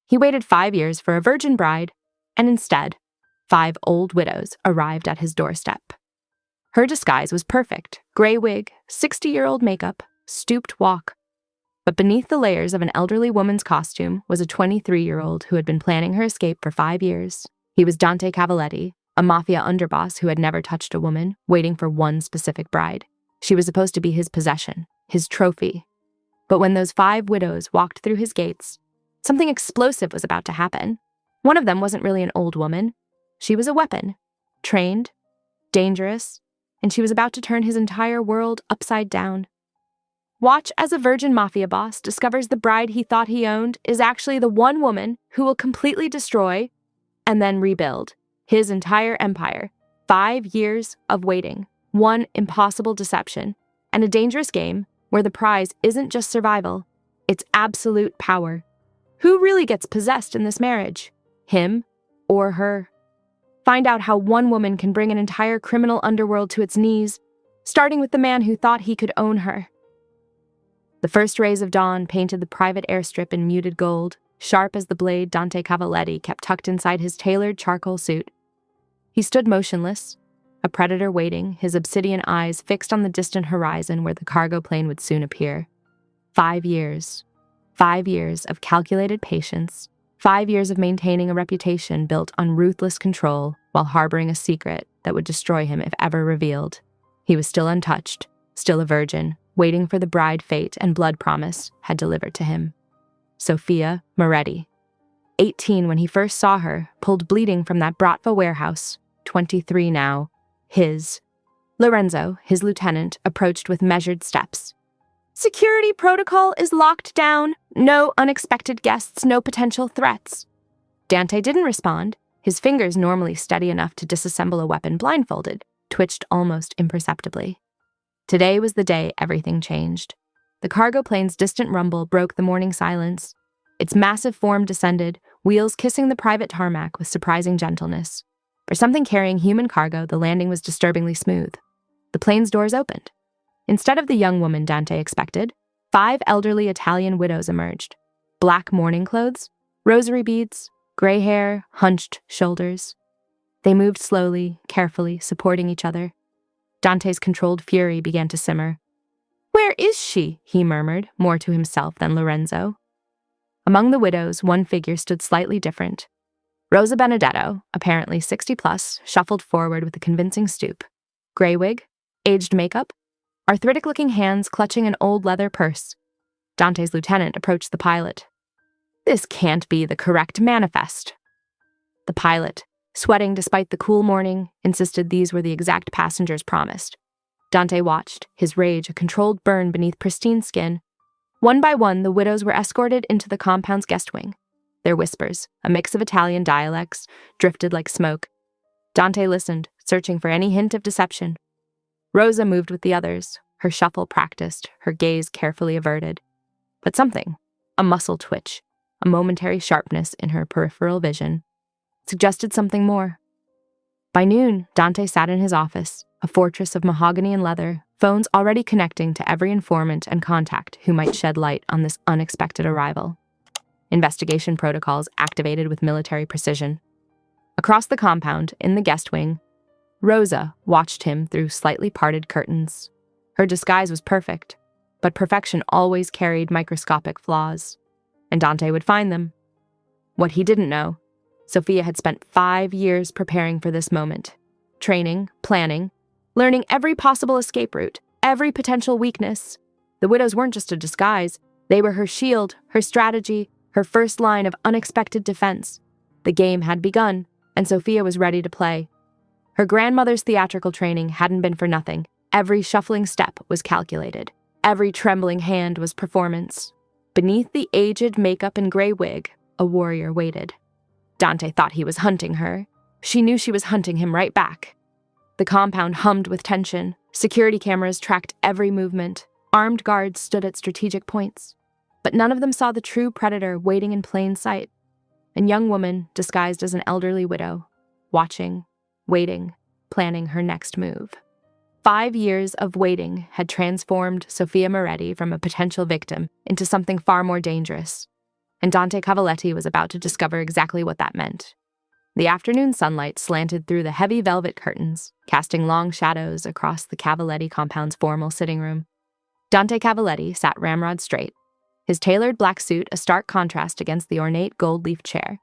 He waited 5 years for a virgin bride, and instead, 5 old widows arrived at his doorstep. Her disguise was perfect: gray wig, 60-year-old makeup, stooped walk. But beneath the layers of an elderly woman's costume was a 23-year-old who had been planning her escape for 5 years. He was Dante Cavalletti, a Mafia underboss who had never touched a woman, waiting for one specific bride. She was supposed to be his possession, his trophy. But when those 5 widows walked through his gates, something explosive was about to happen. One of them wasn't really an old woman. She was a weapon, trained, dangerous, and she was about to turn his entire world upside down. Watch as a virgin Mafia boss discovers the bride he thought he owned is actually the one woman who will completely destroy and then rebuild his entire empire. 5 years of waiting, one impossible deception, and a dangerous game where the prize isn't just survival, it's absolute power. Who really gets possessed in this marriage? Him or her? Find out how one woman can bring an entire criminal underworld to its knees, starting with the man who thought he could own her. The first rays of dawn painted the private airstrip in muted gold, sharp as the blade Dante Cavalletti kept tucked inside his tailored charcoal suit. He stood motionless, a predator waiting, his obsidian eyes fixed on the distant horizon where the cargo plane would soon appear. 5 years. 5 years of calculated patience. 5 years of maintaining a reputation built on ruthless control while harboring a secret that would destroy him if ever revealed. He was still untouched, still a virgin, waiting for the bride fate and blood promise had delivered to him. Sophia Moretti, 18 when he first saw her, pulled bleeding from that Bratva warehouse, 23 now, his. Lorenzo, his lieutenant, approached with measured steps. "Security protocol is locked down. No unexpected guests, no potential threats." Dante didn't respond. His fingers, normally steady enough to disassemble a weapon blindfolded, twitched almost imperceptibly. Today was the day everything changed. The cargo plane's distant rumble broke the morning silence. Its massive form descended, wheels kissing the private tarmac with surprising gentleness. For something carrying human cargo, the landing was disturbingly smooth. The plane's doors opened. Instead of the young woman Dante expected, 5 elderly Italian widows emerged. Black mourning clothes, rosary beads, gray hair, hunched shoulders. They moved slowly, carefully, supporting each other. Dante's controlled fury began to simmer. "Where is she?" he murmured, more to himself than Lorenzo. Among the widows, one figure stood slightly different. Rosa Benedetto, apparently 60+, shuffled forward with a convincing stoop. Gray wig, aged makeup, arthritic-looking hands clutching an old leather purse. Dante's lieutenant approached the pilot. "This can't be the correct manifest." The pilot, sweating despite the cool morning, insisted these were the exact passengers promised. Dante watched, his rage a controlled burn beneath pristine skin. One by one, the widows were escorted into the compound's guest wing. Their whispers, a mix of Italian dialects, drifted like smoke. Dante listened, searching for any hint of deception. Rosa moved with the others, her shuffle practiced, her gaze carefully averted. But something, a muscle twitch, a momentary sharpness in her peripheral vision, suggested something more. By noon, Dante sat in his office, a fortress of mahogany and leather, phones already connecting to every informant and contact who might shed light on this unexpected arrival. Investigation protocols activated with military precision. Across the compound, in the guest wing, Rosa watched him through slightly parted curtains. Her disguise was perfect, but perfection always carried microscopic flaws, and Dante would find them. What he didn't know, Sophia had spent 5 years preparing for this moment, training, planning, learning every possible escape route, every potential weakness. The widows weren't just a disguise, they were her shield, her strategy, her first line of unexpected defense. The game had begun, and Sophia was ready to play. Her grandmother's theatrical training hadn't been for nothing. Every shuffling step was calculated. Every trembling hand was performance. Beneath the aged makeup and gray wig, a warrior waited. Dante thought he was hunting her. She knew she was hunting him right back. The compound hummed with tension. Security cameras tracked every movement. Armed guards stood at strategic points. But none of them saw the true predator waiting in plain sight. A young woman disguised as an elderly widow, watching, waiting, planning her next move. 5 years of waiting had transformed Sophia Moretti from a potential victim into something far more dangerous. and Dante Cavalletti was about to discover exactly what that meant. The afternoon sunlight slanted through the heavy velvet curtains, casting long shadows across the Cavalletti compound's formal sitting room. Dante Cavalletti sat ramrod straight, his tailored black suit a stark contrast against the ornate gold-leaf chair.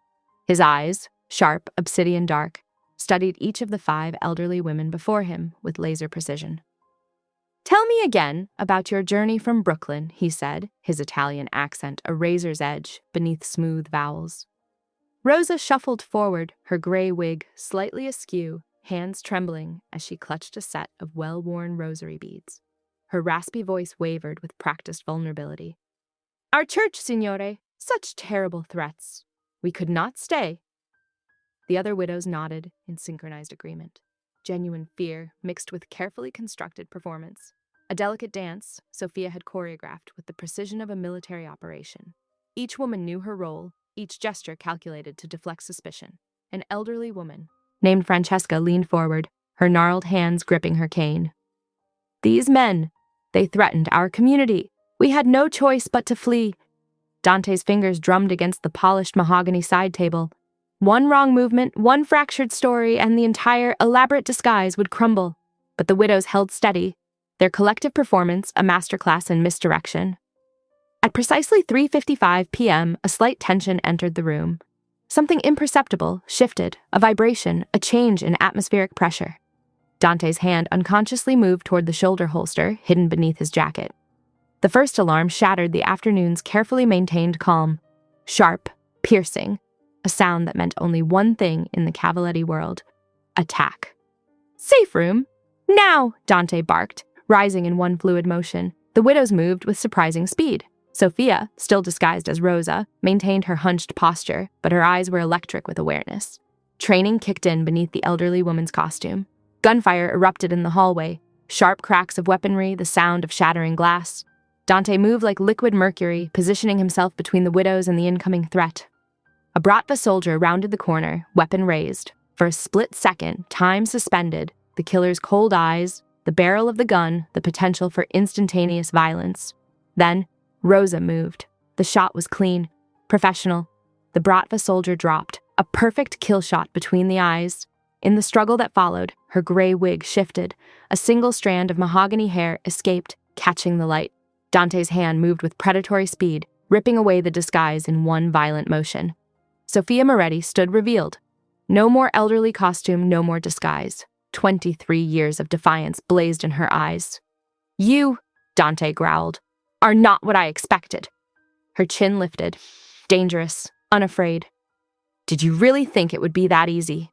His eyes, sharp, obsidian dark, studied each of the 5 elderly women before him with laser precision. "Tell me again about your journey from Brooklyn," he said, his Italian accent a razor's edge beneath smooth vowels. Rosa shuffled forward, her gray wig slightly askew, hands trembling as she clutched a set of well-worn rosary beads. Her raspy voice wavered with practiced vulnerability. "Our church, signore, such terrible threats. We could not stay." The other widows nodded in synchronized agreement. Genuine fear mixed with carefully constructed performance. A delicate dance Sophia had choreographed with the precision of a military operation. Each woman knew her role, each gesture calculated to deflect suspicion. An elderly woman, named Francesca, leaned forward, her gnarled hands gripping her cane. "These men, they threatened our community. We had no choice but to flee." Dante's fingers drummed against the polished mahogany side table. One wrong movement, one fractured story, and the entire elaborate disguise would crumble. But the widows held steady, their collective performance a masterclass in misdirection. At precisely 3:55 p.m., a slight tension entered the room. Something imperceptible shifted, a vibration, a change in atmospheric pressure. Dante's hand unconsciously moved toward the shoulder holster hidden beneath his jacket. The first alarm shattered the afternoon's carefully maintained calm. Sharp, piercing, a sound that meant only one thing in the Cavalletti world: attack. "Safe room! Now!" Dante barked, rising in one fluid motion. The widows moved with surprising speed. Sophia, still disguised as Rosa, maintained her hunched posture, but her eyes were electric with awareness. Training kicked in beneath the elderly woman's costume. Gunfire erupted in the hallway, sharp cracks of weaponry, the sound of shattering glass. Dante moved like liquid mercury, positioning himself between the widows and the incoming threat. A Bratva soldier rounded the corner, weapon raised. For a split second, time suspended, the killer's cold eyes, the barrel of the gun, the potential for instantaneous violence. Then, Rosa moved. The shot was clean, professional. The Bratva soldier dropped, a perfect kill shot between the eyes. In the struggle that followed, her gray wig shifted. A single strand of mahogany hair escaped, catching the light. Dante's hand moved with predatory speed, ripping away the disguise in one violent motion. Sophia Moretti stood revealed. No more elderly costume, no more disguise. 23 years of defiance blazed in her eyes. "You," Dante growled, "are not what I expected." Her chin lifted, dangerous, unafraid. "Did you really think it would be that easy?"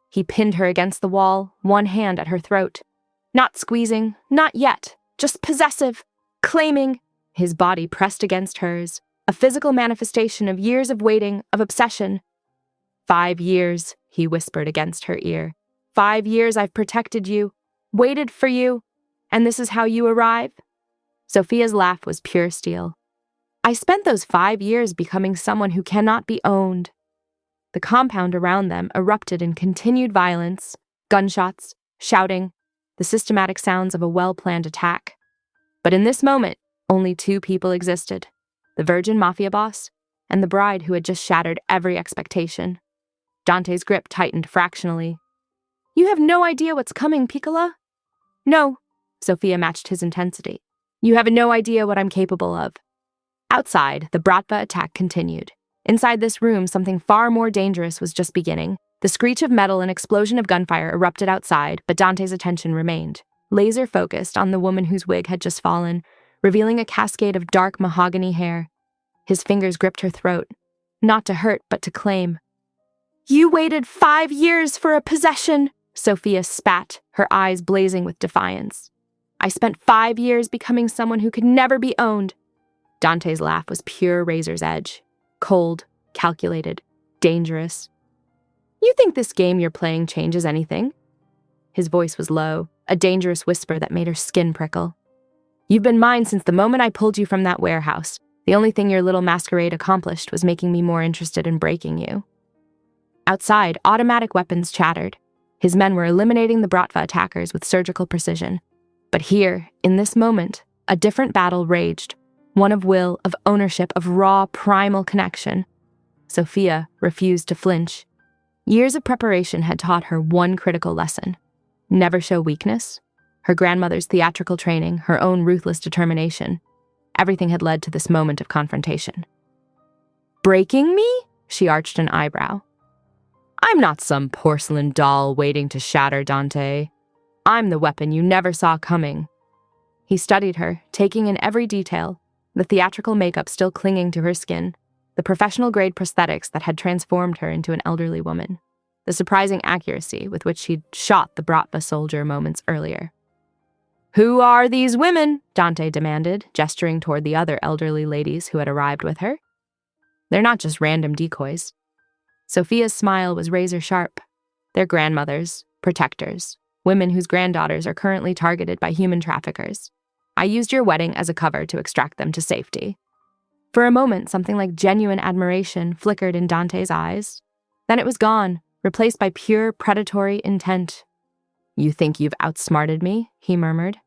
He pinned her against the wall, one hand at her throat. Not squeezing, not yet, just possessive, claiming. His body pressed against hers, a physical manifestation of years of waiting, of obsession. 5 years, he whispered against her ear. 5 years I've protected you, waited for you, and this is how you arrive? Sophia's laugh was pure steel. I spent those 5 years becoming someone who cannot be owned. The compound around them erupted in continued violence, gunshots, shouting, the systematic sounds of a well-planned attack. But in this moment, only 2 people existed, the virgin Mafia boss and the bride who had just shattered every expectation. Dante's grip tightened fractionally. You have no idea what's coming, Piccola? No, Sophia matched his intensity. You have no idea what I'm capable of. Outside, the Bratva attack continued. Inside this room, something far more dangerous was just beginning. The screech of metal and explosion of gunfire erupted outside, but Dante's attention remained, laser-focused on the woman whose wig had just fallen, revealing a cascade of dark mahogany hair. His fingers gripped her throat, not to hurt, but to claim. You waited 5 years for a possession, Sophia spat, her eyes blazing with defiance. I spent 5 years becoming someone who could never be owned. Dante's laugh was pure razor's edge. Cold, calculated, dangerous. You think this game you're playing changes anything? His voice was low, a dangerous whisper that made her skin prickle. You've been mine since the moment I pulled you from that warehouse. The only thing your little masquerade accomplished was making me more interested in breaking you. Outside, automatic weapons chattered. His men were eliminating the Bratva attackers with surgical precision. But here, in this moment, a different battle raged. one of will, of ownership, of raw, primal connection. Sophia refused to flinch. Years of preparation had taught her one critical lesson: never show weakness. Her grandmother's theatrical training, her own ruthless determination, everything had led to this moment of confrontation. "Breaking me?" She arched an eyebrow. "I'm not some porcelain doll waiting to shatter, Dante. I'm the weapon you never saw coming." He studied her, taking in every detail, the theatrical makeup still clinging to her skin, the professional-grade prosthetics that had transformed her into an elderly woman, the surprising accuracy with which she'd shot the Bratva soldier moments earlier. "Who are these women?" Dante demanded, gesturing toward the other elderly ladies who had arrived with her. "They're not just random decoys." Sophia's smile was razor-sharp. They're grandmothers, protectors, women whose granddaughters are currently targeted by human traffickers. I used your wedding as a cover to extract them to safety. For a moment, something like genuine admiration flickered in Dante's eyes. Then it was gone, replaced by pure predatory intent. "You think you've outsmarted me?" he murmured.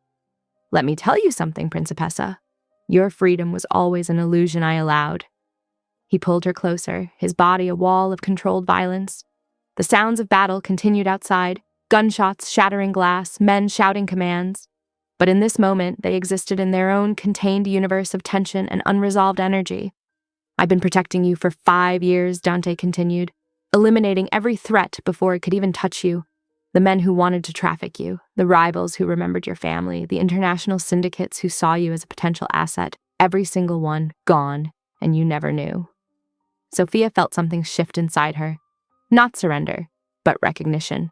"Let me tell you something, Principessa. Your freedom was always an illusion I allowed." He pulled her closer, his body a wall of controlled violence. The sounds of battle continued outside, gunshots shattering glass, men shouting commands. But in this moment, they existed in their own contained universe of tension and unresolved energy. "I've been protecting you for 5 years," Dante continued, eliminating every threat before it could even touch you. The men who wanted to traffic you, the rivals who remembered your family, the international syndicates who saw you as a potential asset, every single one gone, and you never knew. Sophia felt something shift inside her. Not surrender, but recognition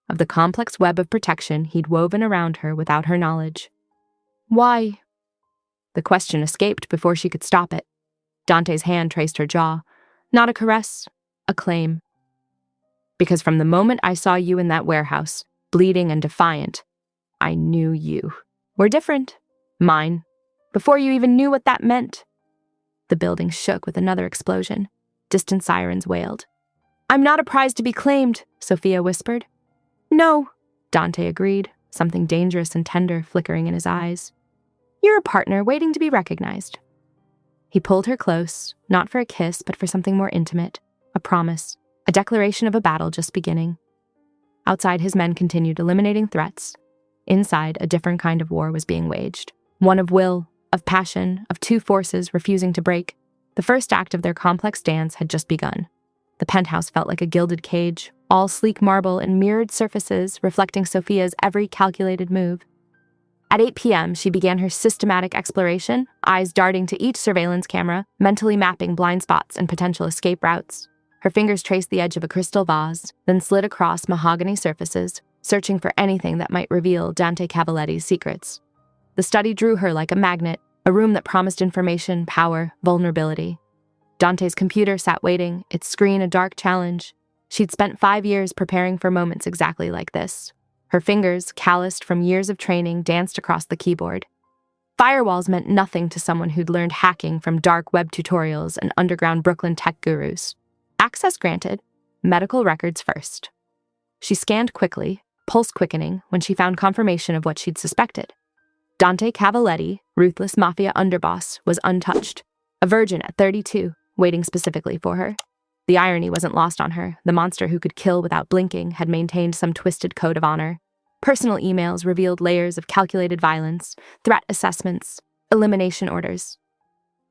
of the complex web of protection he'd woven around her without her knowledge. "Why?" The question escaped before she could stop it. Dante's hand traced her jaw. Not a caress, a claim. "Because from the moment I saw you in that warehouse, bleeding and defiant, I knew you. We're different. Mine. Before you even knew what that meant." The building shook with another explosion. Distant sirens wailed. "I'm not a prize to be claimed," Sophia whispered. "No," Dante agreed, something dangerous and tender flickering in his eyes. "You're a partner waiting to be recognized." He pulled her close, not for a kiss, but for something more intimate, a promise, a declaration of a battle just beginning. Outside, his men continued eliminating threats. Inside, a different kind of war was being waged. One of will, of passion, of two forces refusing to break. The first act of their complex dance had just begun. The penthouse felt like a gilded cage, all sleek marble and mirrored surfaces reflecting Sophia's every calculated move. At 8 p.m., she began her systematic exploration, eyes darting to each surveillance camera, mentally mapping blind spots and potential escape routes. Her fingers traced the edge of a crystal vase, then slid across mahogany surfaces, searching for anything that might reveal Dante Cavalletti's secrets. The study drew her like a magnet, a room that promised information, power, vulnerability. Dante's computer sat waiting, its screen a dark challenge. She'd spent 5 years preparing for moments exactly like this. Her fingers, calloused from years of training, danced across the keyboard. Firewalls meant nothing to someone who'd learned hacking from dark web tutorials and underground Brooklyn tech gurus. Access granted, medical records first. She scanned quickly, pulse quickening, when she found confirmation of what she'd suspected. Dante Cavalletti, ruthless Mafia underboss, was untouched, a virgin at 32, waiting specifically for her. The irony wasn't lost on her. The monster who could kill without blinking had maintained some twisted code of honor. Personal emails revealed layers of calculated violence, threat assessments, elimination orders.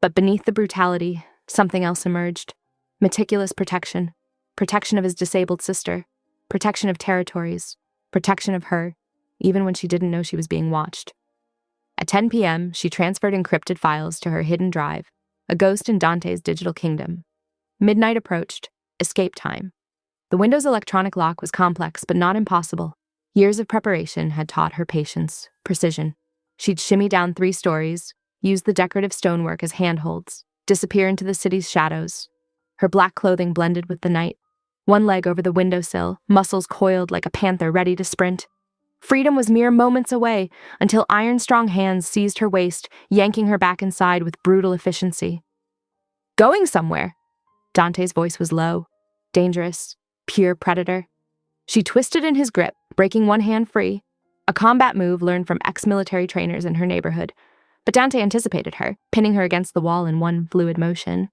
But beneath the brutality, something else emerged. Meticulous protection. Protection of his disabled sister. Protection of territories. Protection of her, even when she didn't know she was being watched. At 10 p.m., she transferred encrypted files to her hidden drive, a ghost in Dante's digital kingdom. Midnight approached. Escape time. The window's electronic lock was complex, but not impossible. Years of preparation had taught her patience, precision. She'd shimmy down 3 stories, use the decorative stonework as handholds, disappear into the city's shadows. Her black clothing blended with the night. One leg over the windowsill, muscles coiled like a panther ready to sprint. Freedom was mere moments away until iron-strong hands seized her waist, yanking her back inside with brutal efficiency. "Going somewhere?" Dante's voice was low, dangerous, pure predator. She twisted in his grip, breaking one hand free, a combat move learned from ex-military trainers in her neighborhood. But Dante anticipated her, pinning her against the wall in one fluid motion.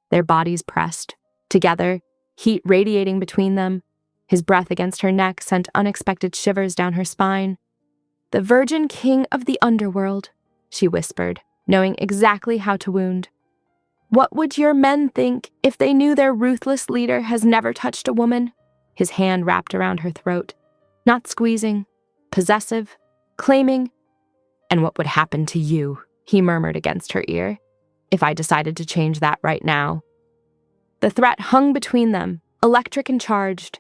Their bodies pressed. Together, heat radiating between them. His breath against her neck sent unexpected shivers down her spine. "The Virgin King of the Underworld," she whispered, knowing exactly how to wound. "What would your men think if they knew their ruthless leader has never touched a woman?" His hand wrapped around her throat, not squeezing, possessive, claiming. "And what would happen to you," he murmured against her ear, "if I decided to change that right now?" The threat hung between them, electric and charged.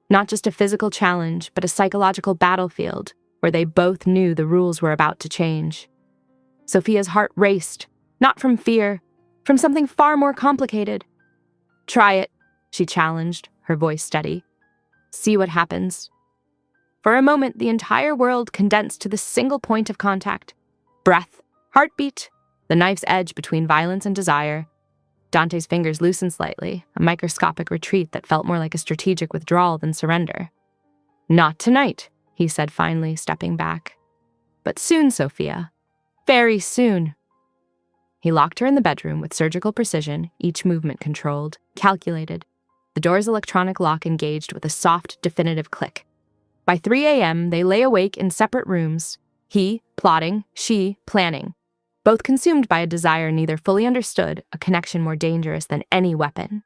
Not just a physical challenge, but a psychological battlefield where they both knew the rules were about to change. Sophia's heart raced, not from fear, from something far more complicated. "Try it," she challenged, her voice steady. "See what happens." For a moment, the entire world condensed to the single point of contact. Breath, heartbeat, the knife's edge between violence and desire. Dante's fingers loosened slightly, a microscopic retreat that felt more like a strategic withdrawal than surrender. "Not tonight," he said finally, stepping back. "But soon, Sophia. Very soon." He locked her in the bedroom with surgical precision, each movement controlled, calculated. The door's electronic lock engaged with a soft, definitive click. By 3 a.m., they lay awake in separate rooms, he plotting, she planning, both consumed by a desire neither fully understood, a connection more dangerous than any weapon.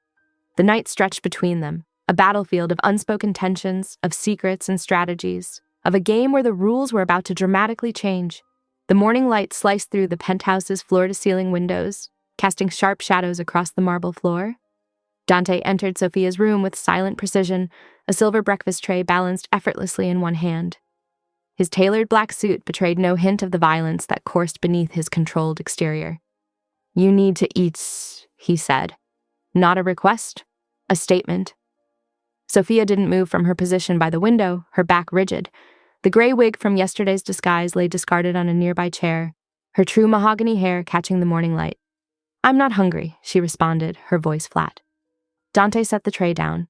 The night stretched between them, a battlefield of unspoken tensions, of secrets and strategies, of a game where the rules were about to dramatically change. The morning light sliced through the penthouse's floor-to-ceiling windows, casting sharp shadows across the marble floor. Dante entered Sophia's room with silent precision, a silver breakfast tray balanced effortlessly in one hand. His tailored black suit betrayed no hint of the violence that coursed beneath his controlled exterior. "You need to eat," he said. Not a request, a statement. Sophia didn't move from her position by the window, her back rigid. The gray wig from yesterday's disguise lay discarded on a nearby chair, her true mahogany hair catching the morning light. "I'm not hungry," she responded, her voice flat. Dante set the tray down.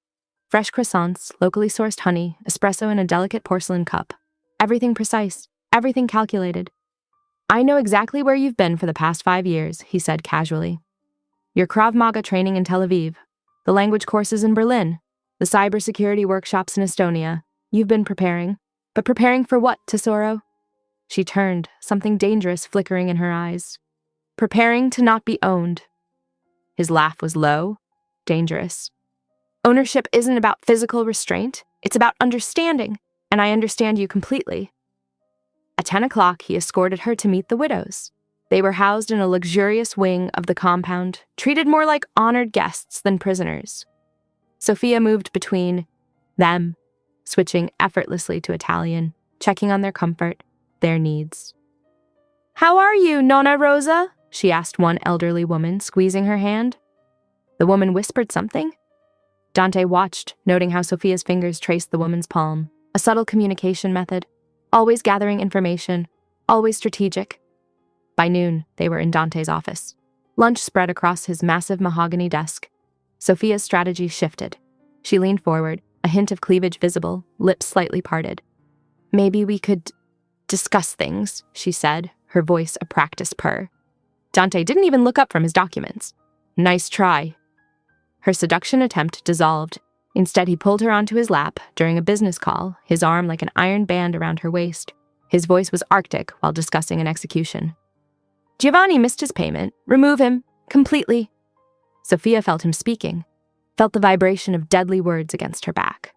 Fresh croissants, locally sourced honey, espresso in a delicate porcelain cup. Everything precise, everything calculated. "I know exactly where you've been for the past 5 years," he said casually. "Your Krav Maga training in Tel Aviv, the language courses in Berlin, the cybersecurity workshops in Estonia. You've been preparing. But preparing for what, Tesoro?" She turned, something dangerous flickering in her eyes. "Preparing to not be owned." His laugh was low, dangerous. "Ownership isn't about physical restraint. It's about understanding, and I understand you completely." At 10 o'clock, he escorted her to meet the widows. They were housed in a luxurious wing of the compound, treated more like honored guests than prisoners. Sophia moved between them, switching effortlessly to Italian, checking on their comfort, their needs. "How are you, Nonna Rosa?" she asked one elderly woman, squeezing her hand. The woman whispered something. Dante watched, noting how Sophia's fingers traced the woman's palm, a subtle communication method, always gathering information, always strategic. By noon, they were in Dante's office. Lunch spread across his massive mahogany desk. Sophia's strategy shifted. She leaned forward, a hint of cleavage visible, lips slightly parted. "Maybe we could discuss things," she said, her voice a practiced purr. Dante didn't even look up from his documents. "Nice try." Her seduction attempt dissolved. Instead, he pulled her onto his lap during a business call, his arm like an iron band around her waist. His voice was arctic while discussing an execution. "Giovanni missed his payment. Remove him. Completely." Sophia felt him speaking, felt the vibration of deadly words against her back.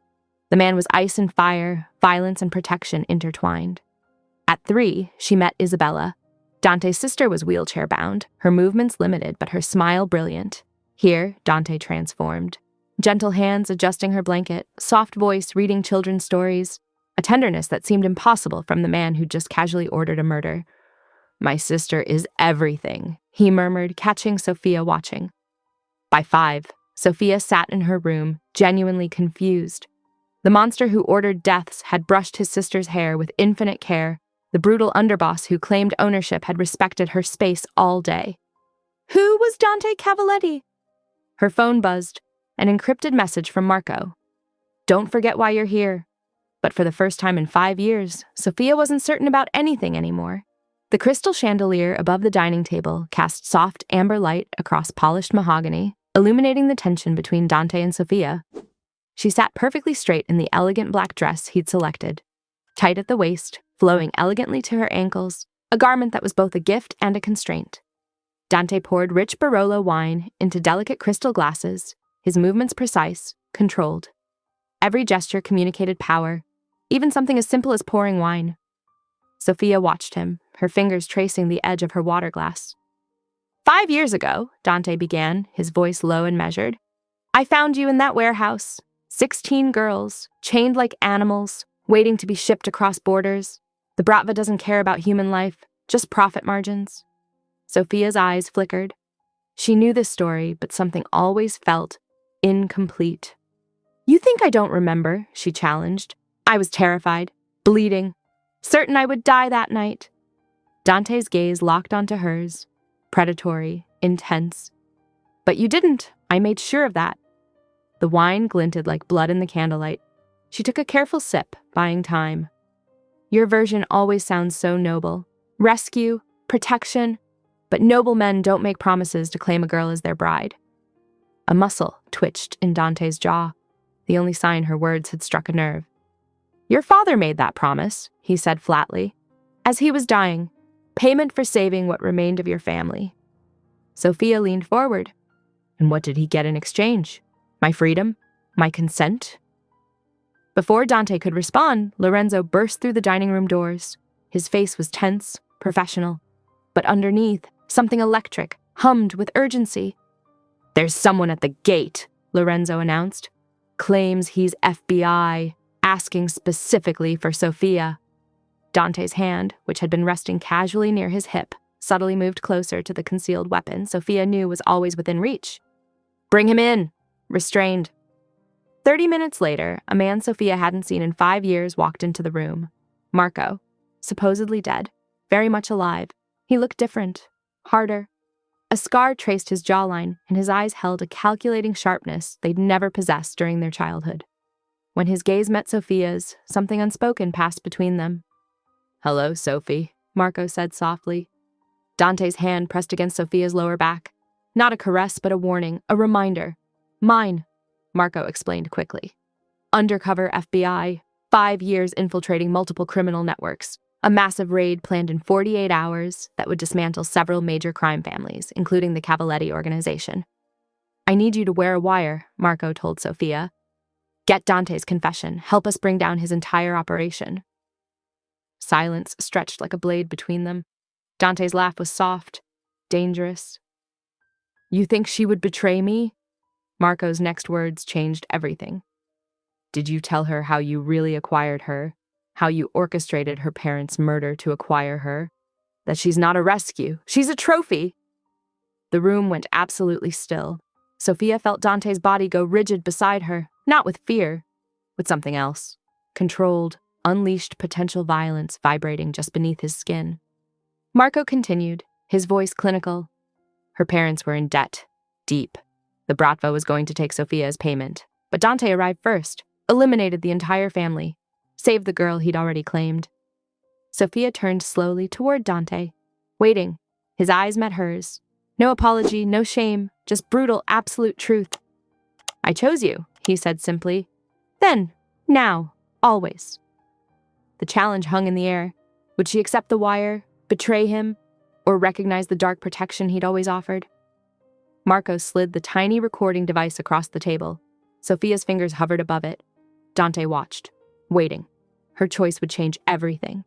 The man was ice and fire, violence and protection intertwined. At 3, she met Isabella. Dante's sister was wheelchair-bound, her movements limited but her smile brilliant. Here, Dante transformed. Gentle hands adjusting her blanket, soft voice reading children's stories, a tenderness that seemed impossible from the man who'd just casually ordered a murder. "My sister is everything," he murmured, catching Sophia watching. By 5, Sophia sat in her room, genuinely confused. The monster who ordered deaths had brushed his sister's hair with infinite care. The brutal underboss who claimed ownership had respected her space all day. Who was Dante Cavaletti? Her phone buzzed, an encrypted message from Marco. "Don't forget why you're here." But for the first time in 5 years, Sophia wasn't certain about anything anymore. The crystal chandelier above the dining table cast soft amber light across polished mahogany, illuminating the tension between Dante and Sophia. She sat perfectly straight in the elegant black dress he'd selected, tight at the waist, flowing elegantly to her ankles, a garment that was both a gift and a constraint. Dante poured rich Barolo wine into delicate crystal glasses, his movements precise, controlled. Every gesture communicated power, even something as simple as pouring wine. Sophia watched him, her fingers tracing the edge of her water glass. 5 years ago, Dante began, his voice low and measured, I found you in that warehouse. 16 girls, chained like animals, waiting to be shipped across borders. The Bratva doesn't care about human life, just profit margins. Sophia's eyes flickered. She knew this story, but something always felt incomplete. You think I don't remember, she challenged. I was terrified, bleeding, certain I would die that night. Dante's gaze locked onto hers, predatory, intense. But you didn't. I made sure of that. The wine glinted like blood in the candlelight. She took a careful sip, buying time. Your version always sounds so noble. Rescue, protection, but noble men don't make promises to claim a girl as their bride. A muscle twitched in Dante's jaw, the only sign her words had struck a nerve. Your father made that promise, he said flatly. As he was dying, payment for saving what remained of your family. Sophia leaned forward. And what did he get in exchange? My freedom? My consent? Before Dante could respond, Lorenzo burst through the dining room doors. His face was tense, professional. But underneath, something electric, hummed with urgency. There's someone at the gate, Lorenzo announced. Claims he's FBI, asking specifically for Sophia. Dante's hand, which had been resting casually near his hip, subtly moved closer to the concealed weapon Sophia knew was always within reach. Bring him in, restrained. 30 minutes later, a man Sophia hadn't seen in 5 years walked into the room. Marco, supposedly dead, very much alive. He looked different, harder. A scar traced his jawline, and his eyes held a calculating sharpness they'd never possessed during their childhood. When his gaze met Sophia's, something unspoken passed between them. Hello, Sophie, Marco said softly. Dante's hand pressed against Sophia's lower back. Not a caress, but a warning, a reminder. Mine, Marco explained quickly. Undercover FBI, 5 years infiltrating multiple criminal networks. A massive raid planned in 48 hours that would dismantle several major crime families, including the Cavalletti organization. I need you to wear a wire, Marco told Sophia. Get Dante's confession. Help us bring down his entire operation. Silence stretched like a blade between them. Dante's laugh was soft, dangerous. You think she would betray me? Marco's next words changed everything. Did you tell her how you really acquired her? How you orchestrated her parents' murder to acquire her? That she's not a rescue, she's a trophy! The room went absolutely still. Sophia felt Dante's body go rigid beside her, not with fear, with something else. Controlled, unleashed potential violence vibrating just beneath his skin. Marco continued, his voice clinical. Her parents were in debt, deep. The Bratva was going to take Sophia as payment, but Dante arrived first, eliminated the entire family, saved the girl he'd already claimed. Sophia turned slowly toward Dante, waiting. His eyes met hers. No apology, no shame, just brutal, absolute truth. I chose you, he said simply. Then, now, always. The challenge hung in the air. Would she accept the wire, betray him, or recognize the dark protection he'd always offered? Marco slid the tiny recording device across the table. Sophia's fingers hovered above it. Dante watched, waiting. Her choice would change everything.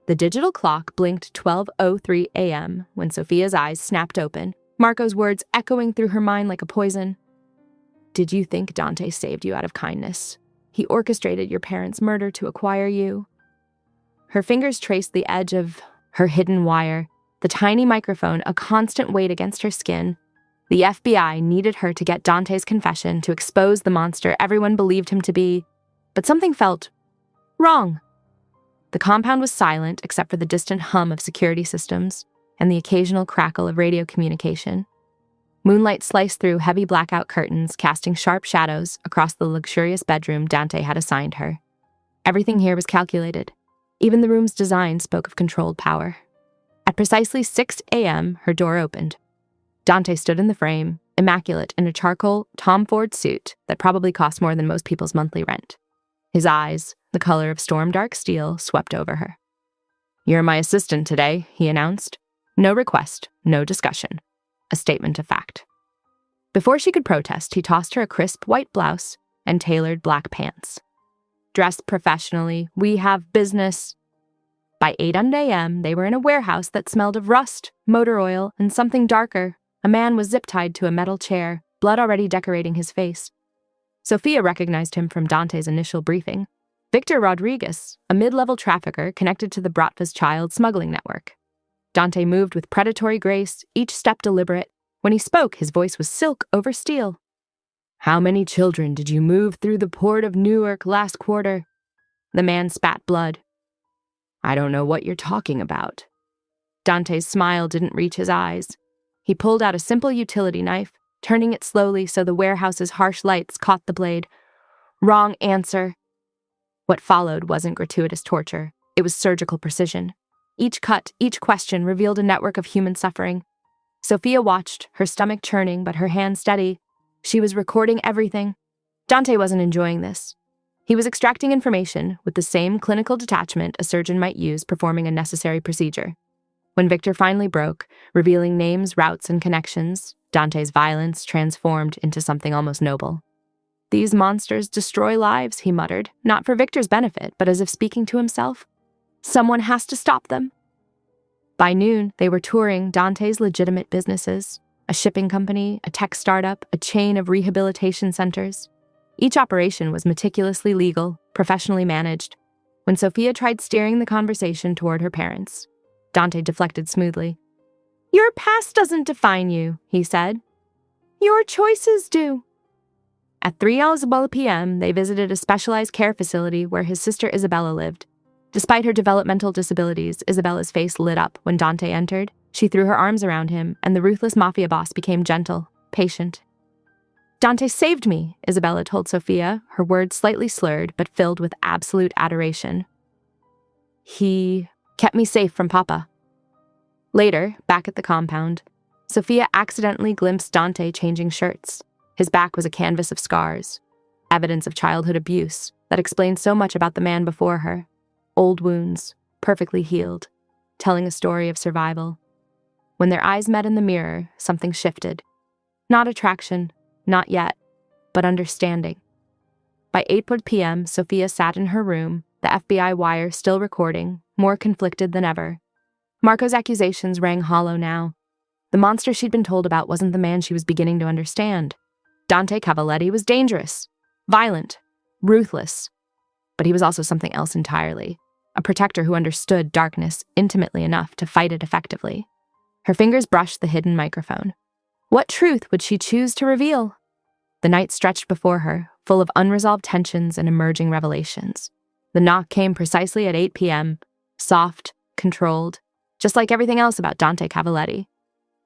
The digital clock blinked 12:03 a.m. when Sophia's eyes snapped open, Marco's words echoing through her mind like a poison. Did you think Dante saved you out of kindness? He orchestrated your parents' murder to acquire you. Her fingers traced the edge of her hidden wire, the tiny microphone a constant weight against her skin. The FBI needed her to get Dante's confession to expose the monster everyone believed him to be, but something felt wrong. The compound was silent except for the distant hum of security systems and the occasional crackle of radio communication. Moonlight sliced through heavy blackout curtains, casting sharp shadows across the luxurious bedroom Dante had assigned her. Everything here was calculated. Even the room's design spoke of controlled power. At precisely 6 a.m., her door opened. Dante stood in the frame, immaculate in a charcoal Tom Ford suit that probably cost more than most people's monthly rent. His eyes, the color of storm-dark steel, swept over her. "You're my assistant today," he announced. No request, no discussion. A statement of fact. Before she could protest, he tossed her a crisp white blouse and tailored black pants. "Dressed professionally, we have business." By 8 a.m., they were in a warehouse that smelled of rust, motor oil, and something darker. A man was zip-tied to a metal chair, blood already decorating his face. Sophia recognized him from Dante's initial briefing. Victor Rodriguez, a mid-level trafficker connected to the Bratva's child smuggling network. Dante moved with predatory grace, each step deliberate. When he spoke, his voice was silk over steel. "How many children did you move through the port of Newark last quarter?" The man spat blood. "I don't know what you're talking about." Dante's smile didn't reach his eyes. He pulled out a simple utility knife, turning it slowly so the warehouse's harsh lights caught the blade. "Wrong answer." What followed wasn't gratuitous torture. It was surgical precision. Each cut, each question revealed a network of human suffering. Sophia watched, her stomach churning but her hand steady. She was recording everything. Dante wasn't enjoying this. He was extracting information with the same clinical detachment a surgeon might use performing a necessary procedure. When Victor finally broke, revealing names, routes, and connections, Dante's violence transformed into something almost noble. "These monsters destroy lives," he muttered, not for Victor's benefit, but as if speaking to himself. "Someone has to stop them." By noon, they were touring Dante's legitimate businesses, a shipping company, a tech startup, a chain of rehabilitation centers. Each operation was meticulously legal, professionally managed. When Sophia tried steering the conversation toward her parents, Dante deflected smoothly. "Your past doesn't define you," he said. "Your choices do." At 3 p.m., they visited a specialized care facility where his sister Isabella lived. Despite her developmental disabilities, Isabella's face lit up when Dante entered. She threw her arms around him, and the ruthless Mafia boss became gentle, patient. "Dante saved me," Isabella told Sophia, her words slightly slurred but filled with absolute adoration. "He kept me safe from Papa." Later, back at the compound, Sophia accidentally glimpsed Dante changing shirts. His back was a canvas of scars, evidence of childhood abuse that explained so much about the man before her. Old wounds, perfectly healed, telling a story of survival. When their eyes met in the mirror, something shifted. Not attraction, not yet, but understanding. By 8 p.m., Sophia sat in her room, the FBI wire still recording, more conflicted than ever. Marco's accusations rang hollow now. The monster she'd been told about wasn't the man she was beginning to understand. Dante Cavalletti was dangerous, violent, ruthless. But he was also something else entirely, a protector who understood darkness intimately enough to fight it effectively. Her fingers brushed the hidden microphone. What truth would she choose to reveal? The night stretched before her, full of unresolved tensions and emerging revelations. The knock came precisely at 8 p.m., soft, controlled, just like everything else about Dante Cavalletti.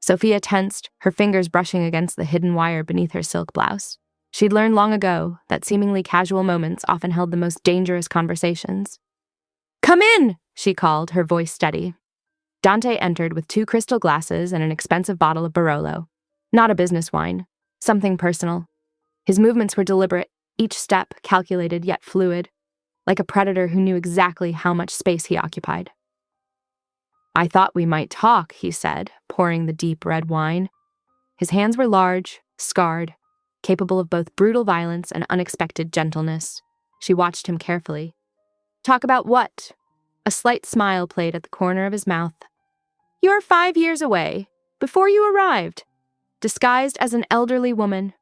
Sophia tensed, her fingers brushing against the hidden wire beneath her silk blouse. She'd learned long ago that seemingly casual moments often held the most dangerous conversations. "Come in," she called, her voice steady. Dante entered with 2 crystal glasses and an expensive bottle of Barolo. Not a business wine, something personal. His movements were deliberate, each step calculated yet fluid, like a predator who knew exactly how much space he occupied. "I thought we might talk," he said, pouring the deep red wine. His hands were large, scarred, capable of both brutal violence and unexpected gentleness. She watched him carefully. "Talk about what?" A slight smile played at the corner of his mouth. "You're 5 years away, before you arrived, disguised as an elderly woman."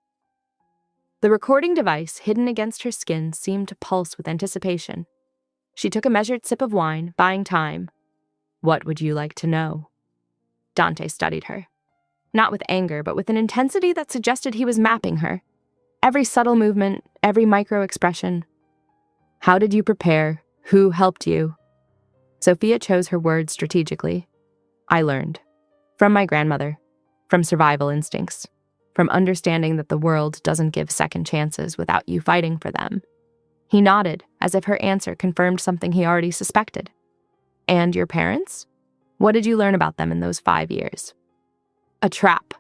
The recording device hidden against her skin seemed to pulse with anticipation. She took a measured sip of wine, buying time. "What would you like to know?" Dante studied her. Not with anger, but with an intensity that suggested he was mapping her. Every subtle movement, every micro-expression. "How did you prepare? Who helped you?" Sophia chose her words strategically. "I learned. From my grandmother. From survival instincts. From understanding that the world doesn't give second chances without you fighting for them." He nodded, as if her answer confirmed something he already suspected. "And your parents?" What did you learn about them in those 5 years? A trap.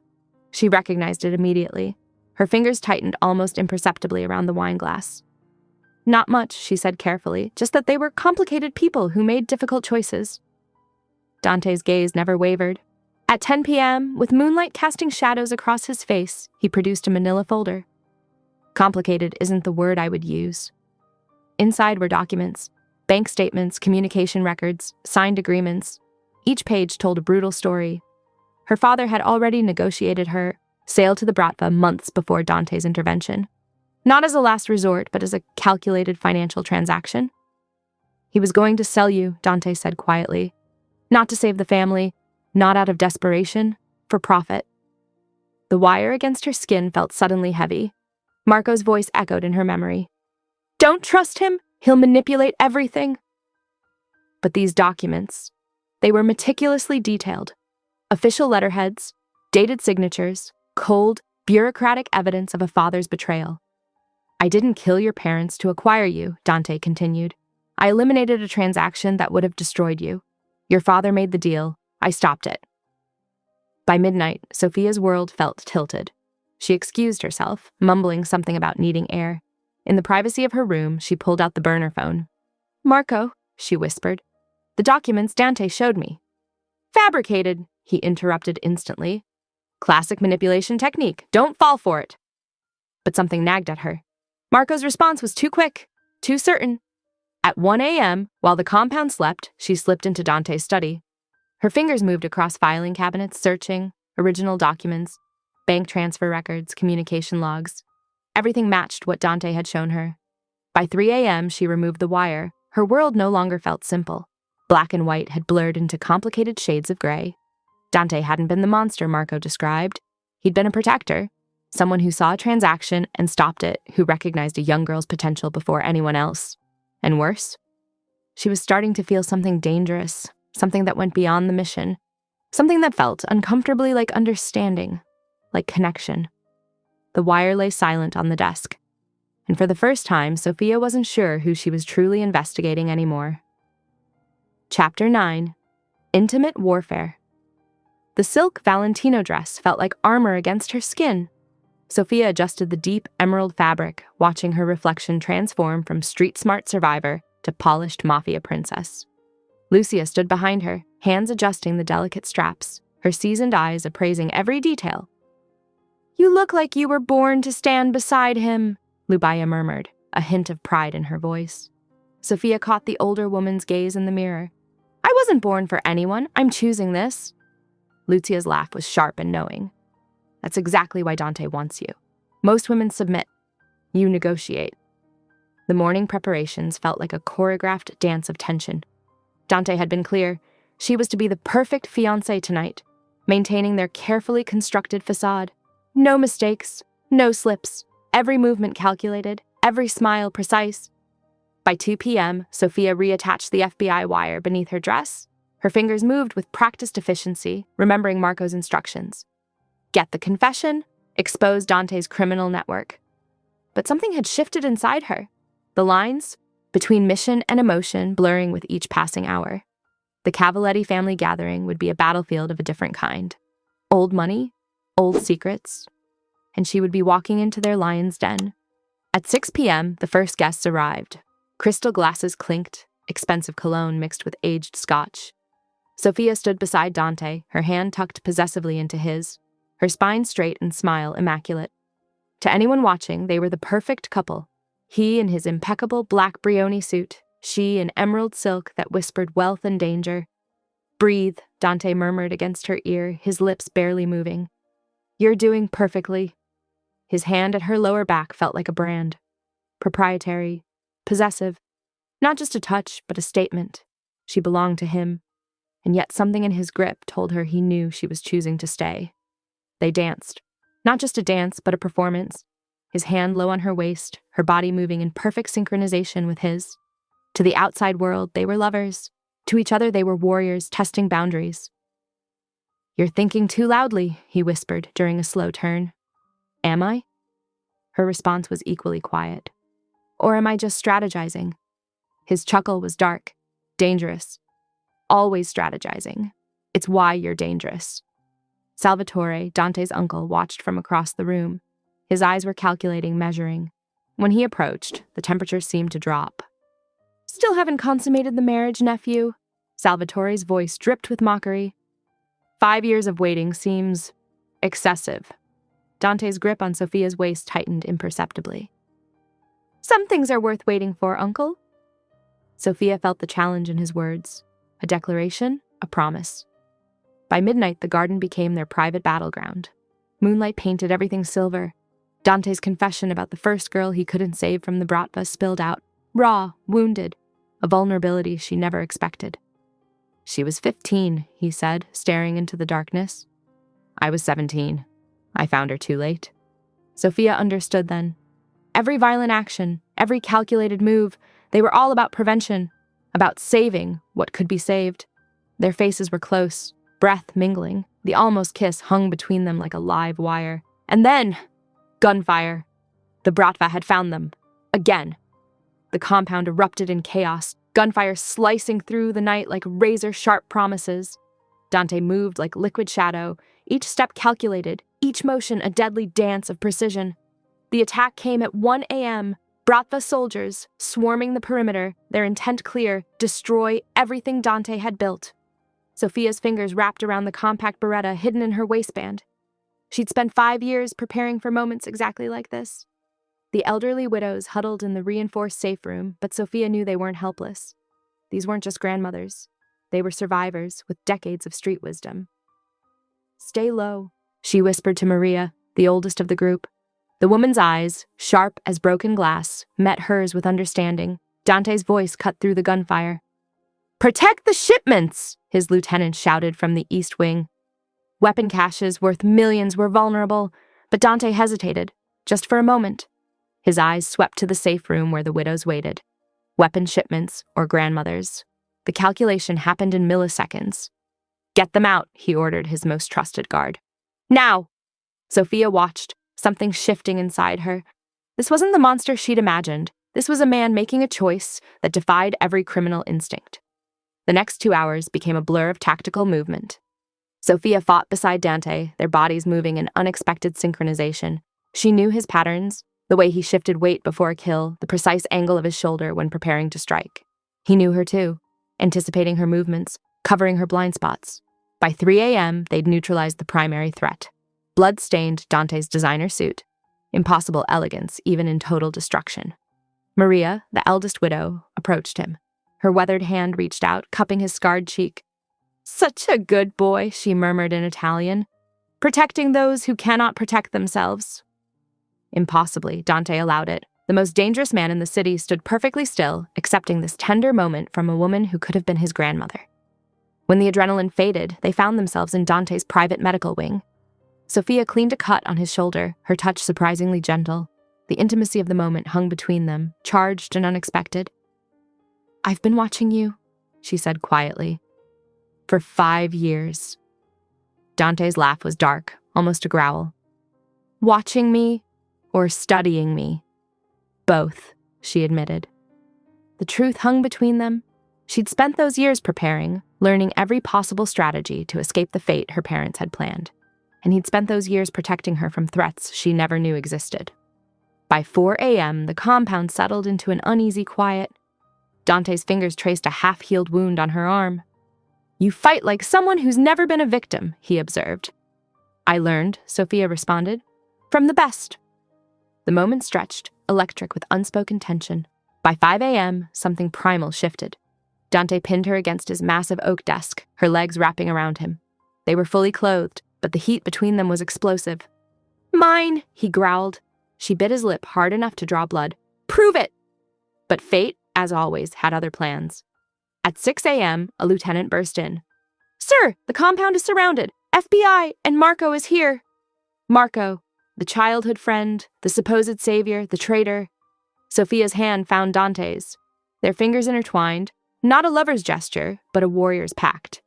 She recognized it immediately. Her fingers tightened almost imperceptibly around the wine glass. Not much, she said carefully, just that they were complicated people who made difficult choices. Dante's gaze never wavered. At 10 p.m., with moonlight casting shadows across his face, he produced a manila folder. Complicated isn't the word I would use. Inside were documents, bank statements, communication records, signed agreements. Each page told a brutal story. Her father had already negotiated her sale to the Bratva months before Dante's intervention. Not as a last resort, but as a calculated financial transaction. He was going to sell you, Dante said quietly. Not to save the family, not out of desperation, for profit. The wire against her skin felt suddenly heavy. Marco's voice echoed in her memory. Don't trust him, he'll manipulate everything. But these documents, they were meticulously detailed. Official letterheads, dated signatures, cold, bureaucratic evidence of a father's betrayal. I didn't kill your parents to acquire you, Dante continued. I eliminated a transaction that would have destroyed you. Your father made the deal. I stopped it. By midnight, Sophia's world felt tilted. She excused herself, mumbling something about needing air. In the privacy of her room, she pulled out the burner phone. Marco, she whispered. The documents Dante showed me. Fabricated, he interrupted instantly. Classic manipulation technique. Don't fall for it. But something nagged at her. Marco's response was too quick, too certain. At 1 a.m., while the compound slept, she slipped into Dante's study. Her fingers moved across filing cabinets, searching, original documents, bank transfer records, communication logs. Everything matched what Dante had shown her. By 3 a.m., she removed the wire. Her world no longer felt simple. Black and white had blurred into complicated shades of gray. Dante hadn't been the monster Marco described. He'd been a protector, someone who saw a transaction and stopped it, who recognized a young girl's potential before anyone else. And worse, she was starting to feel something dangerous, something that went beyond the mission, something that felt uncomfortably like understanding, like connection. The wire lay silent on the desk, and for the first time, Sophia wasn't sure who she was truly investigating anymore. Chapter 9. Intimate Warfare. The silk Valentino dress felt like armor against her skin. Sophia adjusted the deep emerald fabric, watching her reflection transform from street-smart survivor to polished Mafia princess. Lucia stood behind her, hands adjusting the delicate straps, her seasoned eyes appraising every detail. You look like you were born to stand beside him, Lubaya murmured, a hint of pride in her voice. Sophia caught the older woman's gaze in the mirror. I wasn't born for anyone. I'm choosing this. Lucia's laugh was sharp and knowing. That's exactly why Dante wants you. Most women submit. You negotiate. The morning preparations felt like a choreographed dance of tension. Dante had been clear. She was to be the perfect fiancée tonight, maintaining their carefully constructed facade. No mistakes, no slips, every movement calculated, every smile precise. By 2 p.m., Sophia reattached the FBI wire beneath her dress. Her fingers moved with practiced efficiency, remembering Marco's instructions. Get the confession, expose Dante's criminal network. But something had shifted inside her. The lines between mission and emotion blurring with each passing hour. The Cavalletti family gathering would be a battlefield of a different kind. Old money, old secrets, and she would be walking into their lion's den. At 6 p.m., the first guests arrived. Crystal glasses clinked, expensive cologne mixed with aged scotch. Sophia stood beside Dante, her hand tucked possessively into his, her spine straight and smile immaculate. To anyone watching, they were the perfect couple. He in his impeccable black Brioni suit, she in emerald silk that whispered wealth and danger. Breathe, Dante murmured against her ear, his lips barely moving. You're doing perfectly. His hand at her lower back felt like a brand. Proprietary, possessive. Not just a touch, but a statement. She belonged to him. And yet something in his grip told her he knew she was choosing to stay. They danced. Not just a dance, but a performance. His hand low on her waist, her body moving in perfect synchronization with his. To the outside world, they were lovers. To each other, they were warriors testing boundaries. You're thinking too loudly, he whispered during a slow turn. Am I? Her response was equally quiet. Or am I just strategizing? His chuckle was dark, dangerous. Always strategizing. It's why you're dangerous." Salvatore, Dante's uncle, watched from across the room. His eyes were calculating, measuring. When he approached, the temperature seemed to drop. "Still haven't consummated the marriage, nephew?" Salvatore's voice dripped with mockery. 5 years of waiting seems excessive. Dante's grip on Sophia's waist tightened imperceptibly. "Some things are worth waiting for, uncle." Sophia felt the challenge in his words. A declaration, a promise. By midnight, the garden became their private battleground. Moonlight painted everything silver. Dante's confession about the first girl he couldn't save from the Bratva spilled out, raw, wounded, a vulnerability she never expected. "She was 15, he said, staring into the darkness. "I was 17. I found her too late." Sophia understood then. Every violent action, every calculated move, they were all about prevention, about saving what could be saved. Their faces were close, breath mingling. The almost kiss hung between them like a live wire. And then, gunfire. The Bratva had found them. Again. The compound erupted in chaos, gunfire slicing through the night like razor-sharp promises. Dante moved like liquid shadow, each step calculated, each motion a deadly dance of precision. The attack came at 1 a.m., Bratva soldiers, swarming the perimeter, their intent clear, destroy everything Dante had built. Sophia's fingers wrapped around the compact beretta hidden in her waistband. She'd spent 5 years preparing for moments exactly like this. The elderly widows huddled in the reinforced safe room, but Sophia knew they weren't helpless. These weren't just grandmothers. They were survivors with decades of street wisdom. "Stay low," she whispered to Maria, the oldest of the group. The woman's eyes, sharp as broken glass, met hers with understanding. Dante's voice cut through the gunfire. "Protect the shipments!" his lieutenant shouted from the east wing. Weapon caches worth millions were vulnerable, but Dante hesitated, just for a moment. His eyes swept to the safe room where the widows waited. Weapon shipments or grandmothers. The calculation happened in milliseconds. "Get them out," he ordered his most trusted guard. "Now!" Sophia watched, something shifting inside her. This wasn't the monster she'd imagined. This was a man making a choice that defied every criminal instinct. The next 2 hours became a blur of tactical movement. Sophia fought beside Dante, their bodies moving in unexpected synchronization. She knew his patterns, the way he shifted weight before a kill, the precise angle of his shoulder when preparing to strike. He knew her too, anticipating her movements, covering her blind spots. By 3 a.m., they'd neutralized the primary threat. Blood-stained Dante's designer suit. Impossible elegance, even in total destruction. Maria, the eldest widow, approached him. Her weathered hand reached out, cupping his scarred cheek. "Such a good boy," she murmured in Italian. "Protecting those who cannot protect themselves." Impossibly, Dante allowed it. The most dangerous man in the city stood perfectly still, accepting this tender moment from a woman who could have been his grandmother. When the adrenaline faded, they found themselves in Dante's private medical wing. Sophia cleaned a cut on his shoulder, her touch surprisingly gentle. The intimacy of the moment hung between them, charged and unexpected. "I've been watching you," she said quietly. "For 5 years." Dante's laugh was dark, almost a growl. "Watching me or studying me?" "Both," she admitted. The truth hung between them. She'd spent those years preparing, learning every possible strategy to escape the fate her parents had planned. And he'd spent those years protecting her from threats she never knew existed. By 4 a.m., the compound settled into an uneasy quiet. Dante's fingers traced a half-healed wound on her arm. "You fight like someone who's never been a victim," he observed. "I learned," Sophia responded, "from the best." The moment stretched, electric with unspoken tension. By 5 a.m., something primal shifted. Dante pinned her against his massive oak desk, her legs wrapping around him. They were fully clothed, but the heat between them was explosive. "Mine," he growled. She bit his lip hard enough to draw blood. "Prove it!" But fate, as always, had other plans. At 6 a.m., a lieutenant burst in. "Sir, the compound is surrounded. FBI, and Marco is here." Marco, the childhood friend, the supposed savior, the traitor. Sophia's hand found Dante's. Their fingers intertwined, not a lover's gesture, but a warrior's pact.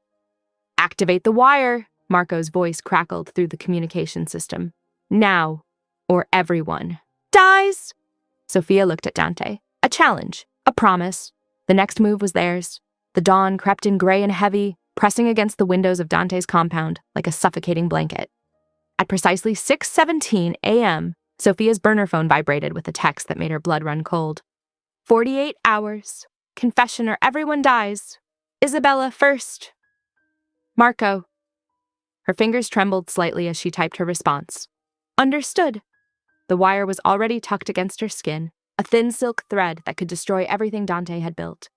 "Activate the wire," Marco's voice crackled through the communication system. "Now, or everyone dies." Sophia looked at Dante. A challenge, a promise. The next move was theirs. The dawn crept in gray and heavy, pressing against the windows of Dante's compound like a suffocating blanket. At precisely 6:17 a.m., Sophia's burner phone vibrated with a text that made her blood run cold. 48 hours. Confession or everyone dies. Isabella first. Marco. Her fingers trembled slightly as she typed her response. Understood. The wire was already tucked against her skin, a thin silk thread that could destroy everything Dante had built.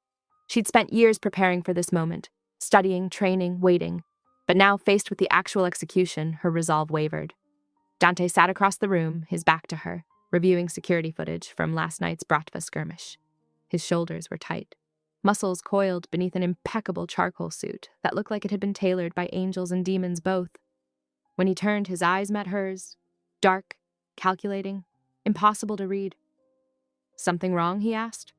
She'd spent years preparing for this moment, studying, training, waiting. But now, faced with the actual execution, her resolve wavered. Dante sat across the room, his back to her, reviewing security footage from last night's Bratva skirmish. His shoulders were tight, muscles coiled beneath an impeccable charcoal suit that looked like it had been tailored by angels and demons both. When he turned, his eyes met hers, dark, calculating, impossible to read. Something wrong, he asked.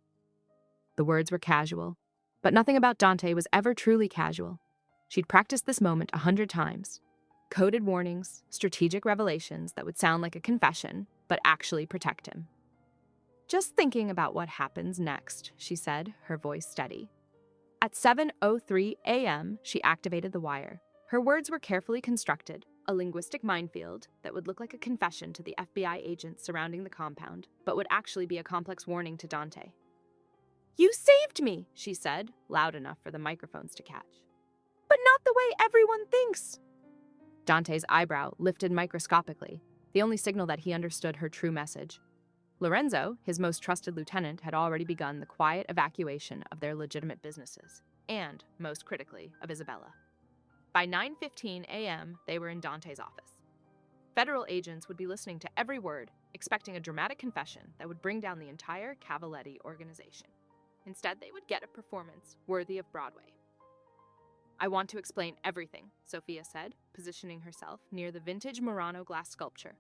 The words were casual, but nothing about Dante was ever truly casual. She'd practiced this moment 100 times. Coded warnings, strategic revelations that would sound like a confession, but actually protect him. Just thinking about what happens next, she said, her voice steady. At 7:03 a.m., she activated the wire. Her words were carefully constructed, a linguistic minefield that would look like a confession to the FBI agents surrounding the compound, but would actually be a complex warning to Dante. You saved me, she said, loud enough for the microphones to catch. But not the way everyone thinks. Dante's eyebrow lifted microscopically, the only signal that he understood her true message. Lorenzo, his most trusted lieutenant, had already begun the quiet evacuation of their legitimate businesses, and, most critically, of Isabella. By 9:15 a.m., they were in Dante's office. Federal agents would be listening to every word, expecting a dramatic confession that would bring down the entire Cavaletti organization. Instead, they would get a performance worthy of Broadway. I want to explain everything, Sophia said, positioning herself near the vintage Murano glass sculpture,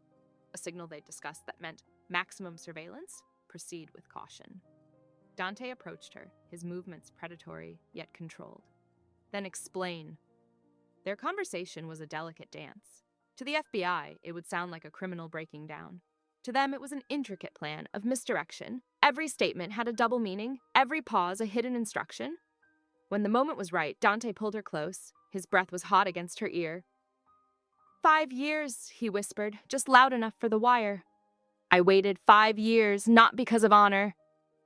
a signal they'd discussed that meant maximum surveillance, proceed with caution. Dante approached her, his movements predatory yet controlled. Then explain. Their conversation was a delicate dance. To the FBI, it would sound like a criminal breaking down. To them, it was an intricate plan of misdirection. Every statement had a double meaning, every pause a hidden instruction. When the moment was right, Dante pulled her close. His breath was hot against her ear. 5 years, he whispered, just loud enough for the wire. I waited 5 years, not because of honor,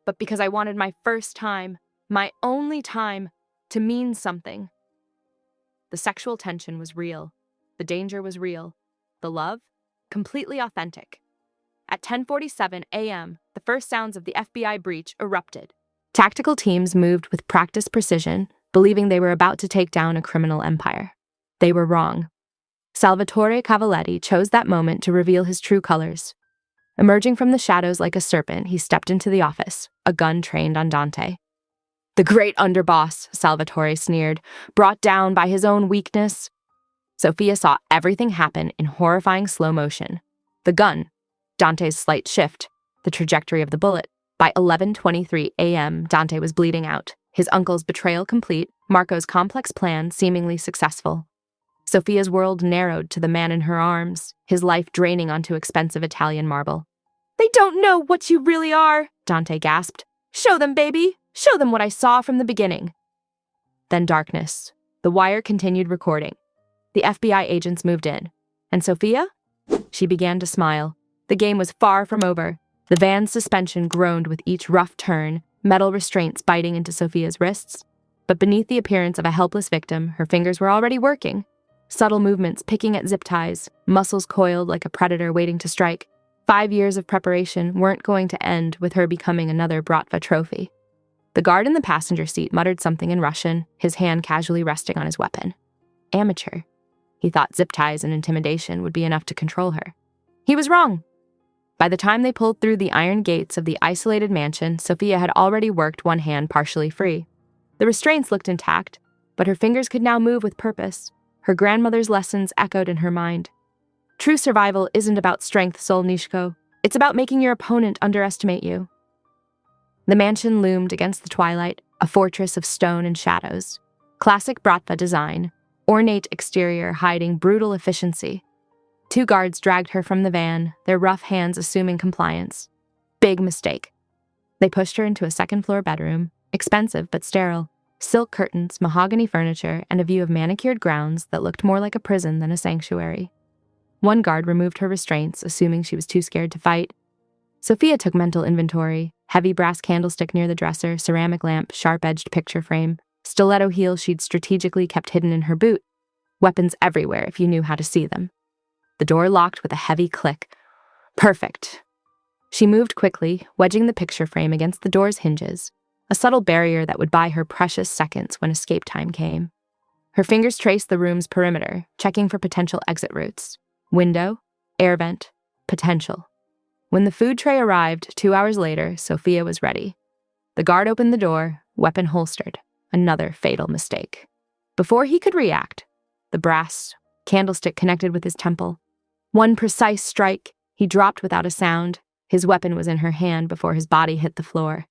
but because I wanted my first time, my only time, to mean something. The sexual tension was real. The danger was real. The love, completely authentic. At 10:47 a.m., the first sounds of the FBI breach erupted. Tactical teams moved with practiced precision, believing they were about to take down a criminal empire. They were wrong. Salvatore Cavaletti chose that moment to reveal his true colors. Emerging from the shadows like a serpent, he stepped into the office, a gun trained on Dante. The great underboss, Salvatore sneered, brought down by his own weakness. Sophia saw everything happen in horrifying slow motion. The gun, Dante's slight shift, the trajectory of the bullet. By 11:23 a.m., Dante was bleeding out, his uncle's betrayal complete, Marco's complex plan seemingly successful. Sophia's world narrowed to the man in her arms, his life draining onto expensive Italian marble. They don't know what you really are, Dante gasped. Show them, baby. Show them what I saw from the beginning. Then darkness. The wire continued recording. The FBI agents moved in. And Sophia? She began to smile. The game was far from over. The van's suspension groaned with each rough turn, metal restraints biting into Sophia's wrists. But beneath the appearance of a helpless victim, her fingers were already working. Subtle movements picking at zip ties, muscles coiled like a predator waiting to strike. 5 years of preparation weren't going to end with her becoming another Bratva trophy. The guard in the passenger seat muttered something in Russian, his hand casually resting on his weapon. Amateur. He thought zip ties and intimidation would be enough to control her. He was wrong. By the time they pulled through the iron gates of the isolated mansion, Sophia had already worked one hand partially free. The restraints looked intact, but her fingers could now move with purpose. Her grandmother's lessons echoed in her mind. True survival isn't about strength, Solnishko. It's about making your opponent underestimate you. The mansion loomed against the twilight, a fortress of stone and shadows. Classic Bratva design, ornate exterior hiding brutal efficiency. 2 guards dragged her from the van, their rough hands assuming compliance. Big mistake. They pushed her into a second-floor bedroom, expensive but sterile. Silk curtains, mahogany furniture, and a view of manicured grounds that looked more like a prison than a sanctuary. One guard removed her restraints, assuming she was too scared to fight. Sophia took mental inventory: heavy brass candlestick near the dresser, ceramic lamp, sharp-edged picture frame, stiletto heels she'd strategically kept hidden in her boot. Weapons everywhere if you knew how to see them. The door locked with a heavy click. Perfect. She moved quickly, wedging the picture frame against the door's hinges, a subtle barrier that would buy her precious seconds when escape time came. Her fingers traced the room's perimeter, checking for potential exit routes. Window, air vent, potential. When the food tray arrived 2 hours later, Sophia was ready. The guard opened the door, weapon holstered. Another fatal mistake. Before he could react, the brass candlestick connected with his temple. One precise strike, he dropped without a sound. His weapon was in her hand before his body hit the floor.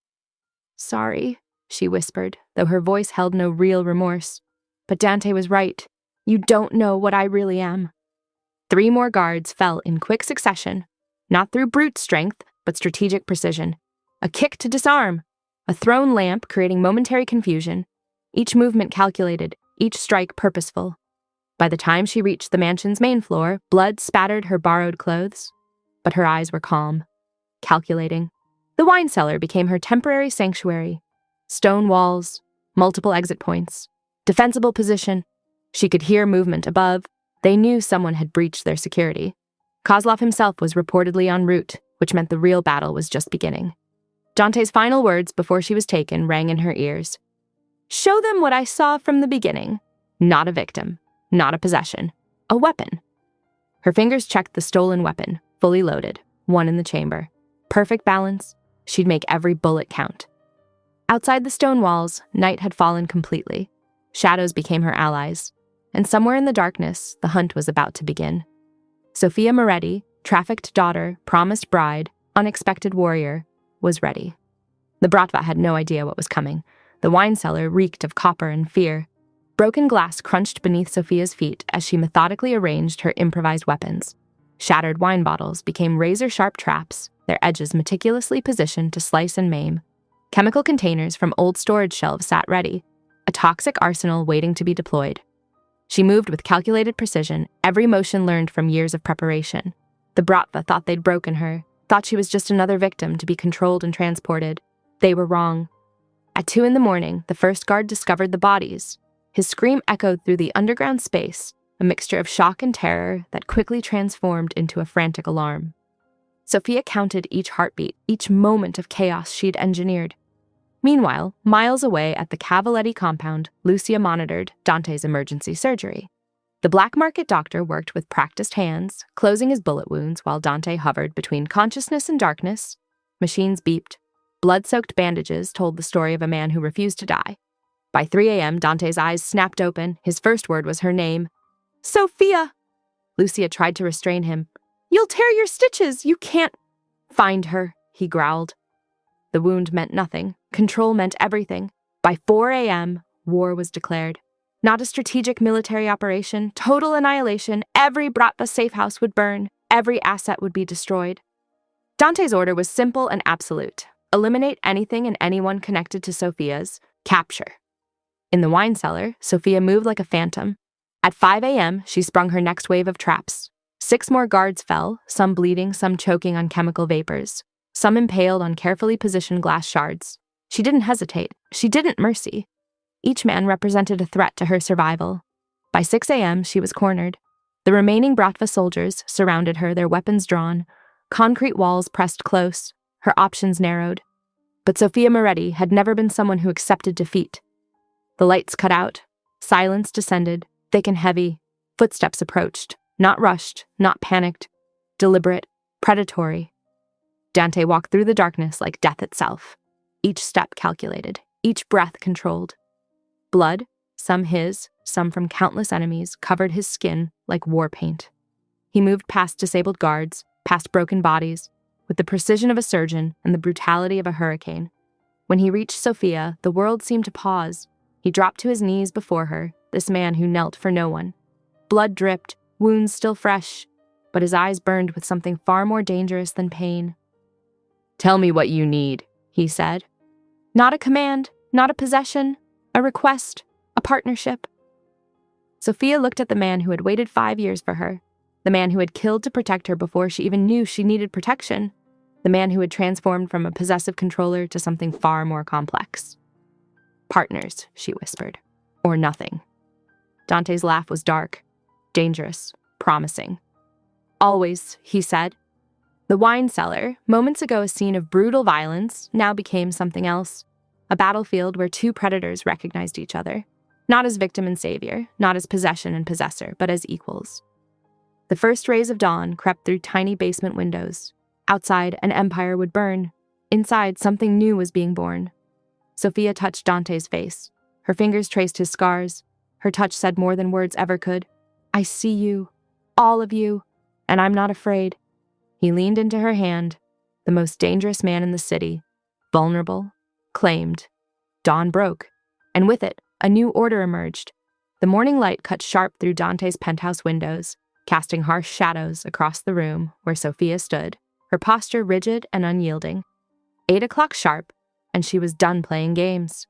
"Sorry," she whispered, though her voice held no real remorse. But Dante was right. You don't know what I really am. 3 more guards fell in quick succession, not through brute strength, but strategic precision. A kick to disarm, a thrown lamp creating momentary confusion, each movement calculated, each strike purposeful. By the time she reached the mansion's main floor, blood spattered her borrowed clothes, but her eyes were calm, calculating. The wine cellar became her temporary sanctuary. Stone walls, multiple exit points, defensible position. She could hear movement above. They knew someone had breached their security. Kozlov himself was reportedly en route, which meant the real battle was just beginning. Dante's final words before she was taken rang in her ears. "Show them what I saw from the beginning. Not a victim, not a possession, a weapon." Her fingers checked the stolen weapon, fully loaded, one in the chamber. Perfect balance. She'd make every bullet count. Outside the stone walls, night had fallen completely. Shadows became her allies. And somewhere in the darkness, the hunt was about to begin. Sophia Moretti, trafficked daughter, promised bride, unexpected warrior, was ready. The Bratva had no idea what was coming. The wine cellar reeked of copper and fear. Broken glass crunched beneath Sophia's feet as she methodically arranged her improvised weapons. Shattered wine bottles became razor-sharp traps, their edges meticulously positioned to slice and maim. Chemical containers from old storage shelves sat ready, a toxic arsenal waiting to be deployed. She moved with calculated precision, every motion learned from years of preparation. The Bratva thought they'd broken her, thought she was just another victim to be controlled and transported. They were wrong. At 2 a.m, the first guard discovered the bodies. His scream echoed through the underground space, a mixture of shock and terror that quickly transformed into a frantic alarm. Sophia counted each heartbeat, each moment of chaos she'd engineered. Meanwhile, miles away at the Cavaletti compound, Lucia monitored Dante's emergency surgery. The black market doctor worked with practiced hands, closing his bullet wounds while Dante hovered between consciousness and darkness. Machines beeped. Blood-soaked bandages told the story of a man who refused to die. By 3 a.m., Dante's eyes snapped open. His first word was her name. "Sophia!" Lucia tried to restrain him. "You'll tear your stitches! You can't—" "Find her," he growled. The wound meant nothing. Control meant everything. By 4 a.m., war was declared. Not a strategic military operation, total annihilation. Every Bratva safe house would burn. Every asset would be destroyed. Dante's order was simple and absolute. Eliminate anything and anyone connected to Sophia's. Capture. In the wine cellar, Sophia moved like a phantom. At 5 a.m., she sprung her next wave of traps. 6 more guards fell, some bleeding, some choking on chemical vapors, some impaled on carefully positioned glass shards. She didn't hesitate. She didn't mercy. Each man represented a threat to her survival. By 6 a.m., she was cornered. The remaining Bratva soldiers surrounded her, their weapons drawn. Concrete walls pressed close, her options narrowed. But Sophia Moretti had never been someone who accepted defeat. The lights cut out. Silence descended, thick and heavy. Footsteps approached, not rushed, not panicked, deliberate, predatory. Dante walked through the darkness like death itself. Each step calculated, each breath controlled. Blood, some his, some from countless enemies, covered his skin like war paint. He moved past disabled guards, past broken bodies, with the precision of a surgeon and the brutality of a hurricane. When he reached Sophia, the world seemed to pause. He dropped to his knees before her, this man who knelt for no one. Blood dripped, wounds still fresh, but his eyes burned with something far more dangerous than pain. "Tell me what you need," he said. Not a command, not a possession, A request? A partnership? Sophia looked at the man who had waited 5 years for her, the man who had killed to protect her before she even knew she needed protection, the man who had transformed from a possessive controller to something far more complex. Partners, she whispered, or nothing. Dante's laugh was dark, dangerous, promising. Always, he said. The wine cellar, moments ago a scene of brutal violence, now became something else. A battlefield where two predators recognized each other, not as victim and savior, not as possession and possessor, but as equals. The first rays of dawn crept through tiny basement windows. Outside, an empire would burn. Inside, something new was being born. Sophia touched Dante's face. Her fingers traced his scars. Her touch said more than words ever could. I see you, all of you, and I'm not afraid. He leaned into her hand, the most dangerous man in the city, vulnerable, claimed. Dawn broke, and with it, a new order emerged. The morning light cut sharp through Dante's penthouse windows, casting harsh shadows across the room where Sophia stood, her posture rigid and unyielding. 8 o'clock sharp, and she was done playing games.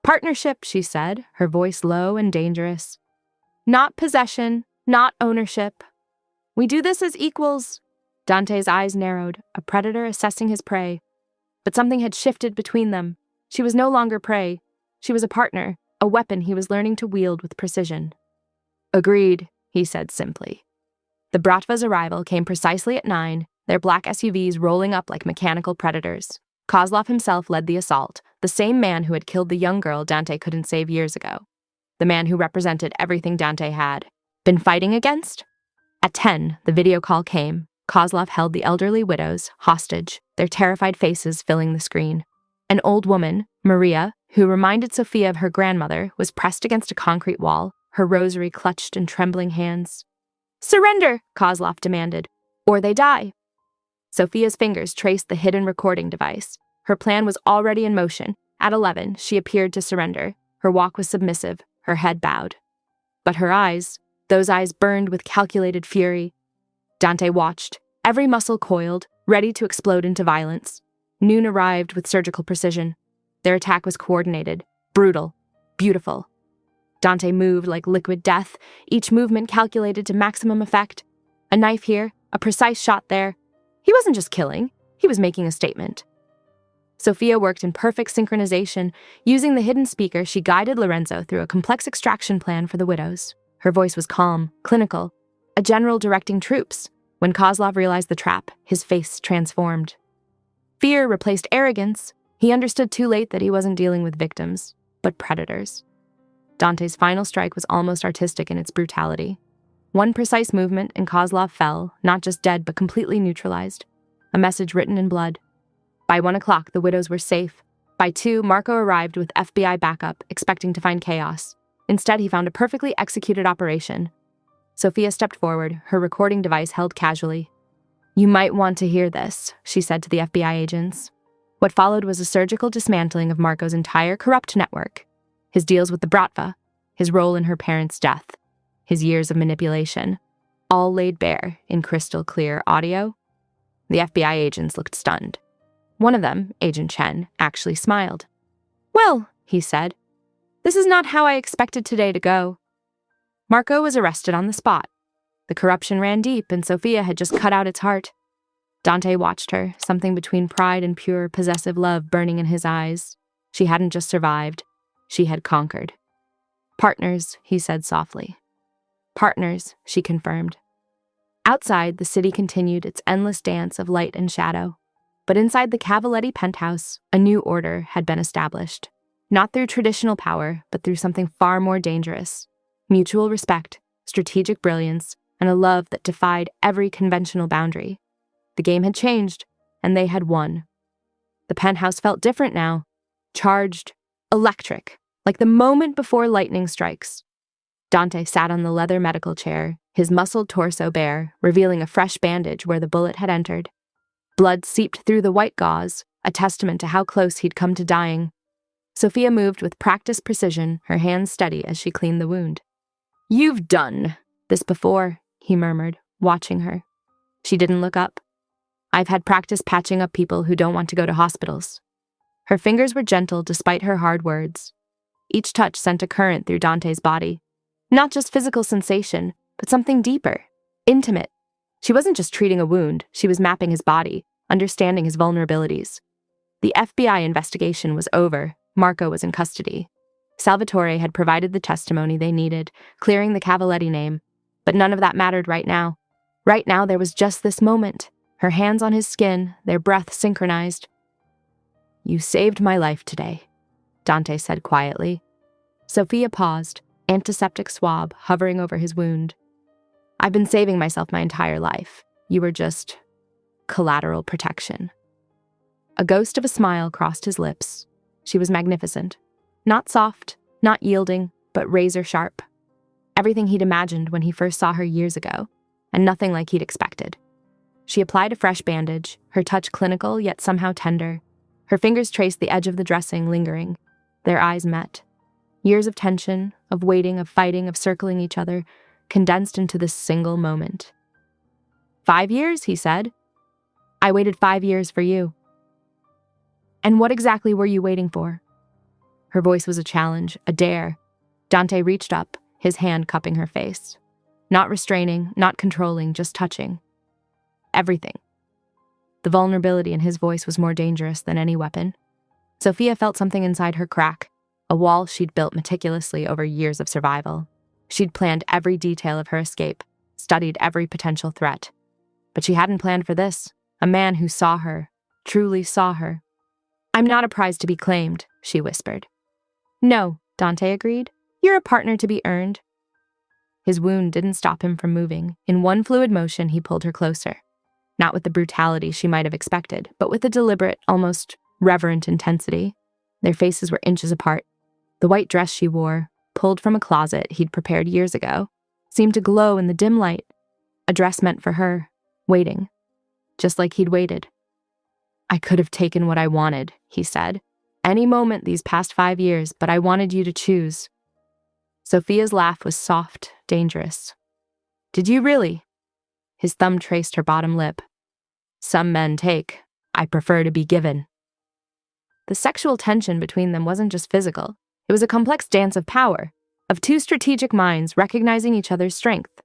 Partnership, she said, her voice low and dangerous. Not possession, not ownership. We do this as equals. Dante's eyes narrowed, a predator assessing his prey. But something had shifted between them. She was no longer prey. She was a partner, a weapon he was learning to wield with precision. Agreed, he said simply. The Bratva's arrival came precisely at 9, their black SUVs rolling up like mechanical predators. Kozlov himself led the assault, the same man who had killed the young girl Dante couldn't save years ago. The man who represented everything Dante had been fighting against? At 10, the video call came. Kozlov held the elderly widows hostage, their terrified faces filling the screen. An old woman, Maria, who reminded Sophia of her grandmother, was pressed against a concrete wall, her rosary clutched in trembling hands. Surrender, Kozlov demanded, or they die. Sophia's fingers traced the hidden recording device. Her plan was already in motion. At 11, she appeared to surrender. Her walk was submissive, her head bowed. But her eyes, those eyes burned with calculated fury. Dante watched, every muscle coiled, ready to explode into violence. Noon arrived with surgical precision. Their attack was coordinated, brutal, beautiful. Dante moved like liquid death, each movement calculated to maximum effect. A knife here, a precise shot there. He wasn't just killing, he was making a statement. Sophia worked in perfect synchronization. Using the hidden speaker, she guided Lorenzo through a complex extraction plan for the widows. Her voice was calm, clinical, a general directing troops. When Kozlov realized the trap, his face transformed. Fear replaced arrogance. He understood too late that he wasn't dealing with victims, but predators. Dante's final strike was almost artistic in its brutality. One precise movement and Kozlov fell, not just dead but completely neutralized. A message written in blood. By 1 o'clock, the widows were safe. By 2, Marco arrived with FBI backup, expecting to find chaos. Instead, he found a perfectly executed operation. Sophia stepped forward, her recording device held casually. You might want to hear this, she said to the FBI agents. What followed was a surgical dismantling of Marco's entire corrupt network. His deals with the Bratva, his role in her parents' death, his years of manipulation, all laid bare in crystal clear audio. The FBI agents looked stunned. One of them, Agent Chen, actually smiled. Well, he said, this is not how I expected today to go. Marco was arrested on the spot. The corruption ran deep, and Sophia had just cut out its heart. Dante watched her, something between pride and pure, possessive love burning in his eyes. She hadn't just survived. She had conquered. Partners, he said softly. Partners, she confirmed. Outside, the city continued its endless dance of light and shadow. But inside the Cavaletti penthouse, a new order had been established. Not through traditional power, but through something far more dangerous. Mutual respect, strategic brilliance, and a love that defied every conventional boundary. The game had changed, and they had won. The penthouse felt different now. Charged, electric, like the moment before lightning strikes. Dante sat on the leather medical chair, his muscled torso bare, revealing a fresh bandage where the bullet had entered. Blood seeped through the white gauze, a testament to how close he'd come to dying. Sophia moved with practiced precision, her hands steady as she cleaned the wound. You've done this before, he murmured, watching her. She didn't look up. I've had practice patching up people who don't want to go to hospitals. Her fingers were gentle despite her hard words. Each touch sent a current through Dante's body. Not just physical sensation, but something deeper, intimate. She wasn't just treating a wound, she was mapping his body, understanding his vulnerabilities. The FBI investigation was over. Marco was in custody. Salvatore had provided the testimony they needed, clearing the Cavalletti name, but none of that mattered right now. Right now, there was just this moment, her hands on his skin, their breath synchronized. "You saved my life today," Dante said quietly. Sophia paused, antiseptic swab hovering over his wound. "I've been saving myself my entire life. You were just collateral protection." A ghost of a smile crossed his lips. She was magnificent. Not soft, not yielding, but razor sharp. Everything he'd imagined when he first saw her years ago, and nothing like he'd expected. She applied a fresh bandage, her touch clinical yet somehow tender. Her fingers traced the edge of the dressing, lingering. Their eyes met. Years of tension, of waiting, of fighting, of circling each other, condensed into this single moment. 5 years, he said. "I waited 5 years for you." "And what exactly were you waiting for?" Her voice was a challenge, a dare. Dante reached up, his hand cupping her face. Not restraining, not controlling, just touching. Everything. The vulnerability in his voice was more dangerous than any weapon. Sophia felt something inside her crack, a wall she'd built meticulously over years of survival. She'd planned every detail of her escape, studied every potential threat. But she hadn't planned for this, a man who saw her, truly saw her. "I'm not a prize to be claimed," she whispered. "No," Dante agreed. "You're a partner to be earned." His wound didn't stop him from moving. In one fluid motion, he pulled her closer. Not with the brutality she might have expected, but with a deliberate, almost reverent intensity. Their faces were inches apart. The white dress she wore, pulled from a closet he'd prepared years ago, seemed to glow in the dim light. A dress meant for her, waiting. Just like he'd waited. "I could have taken what I wanted," he said. "Any moment these past 5 years, but I wanted you to choose." Sophia's laugh was soft, dangerous. "Did you really?" His thumb traced her bottom lip. "Some men take. I prefer to be given." The sexual tension between them wasn't just physical. It was a complex dance of power, of two strategic minds recognizing each other's strength.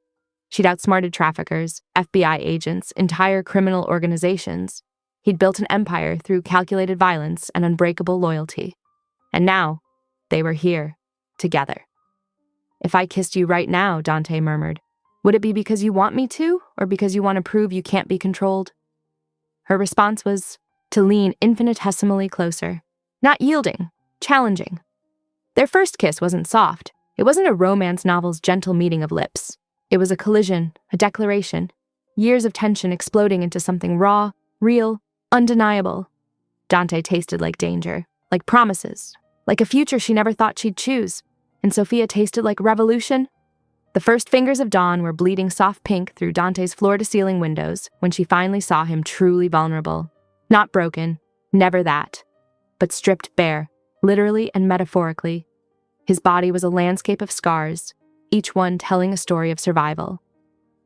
She'd outsmarted traffickers, FBI agents, entire criminal organizations. He'd built an empire through calculated violence and unbreakable loyalty. And now, they were here, together. "If I kissed you right now," Dante murmured, "would it be because you want me to, or because you want to prove you can't be controlled?" Her response was to lean infinitesimally closer, not yielding, challenging. Their first kiss wasn't soft. It wasn't a romance novel's gentle meeting of lips. It was a collision, a declaration, years of tension exploding into something raw, real, undeniable. Dante tasted like danger, like promises, like a future she never thought she'd choose. And Sophia tasted like revolution. The first fingers of dawn were bleeding soft pink through Dante's floor-to-ceiling windows when she finally saw him truly vulnerable. Not broken, never that, but stripped bare, literally and metaphorically. His body was a landscape of scars, each one telling a story of survival.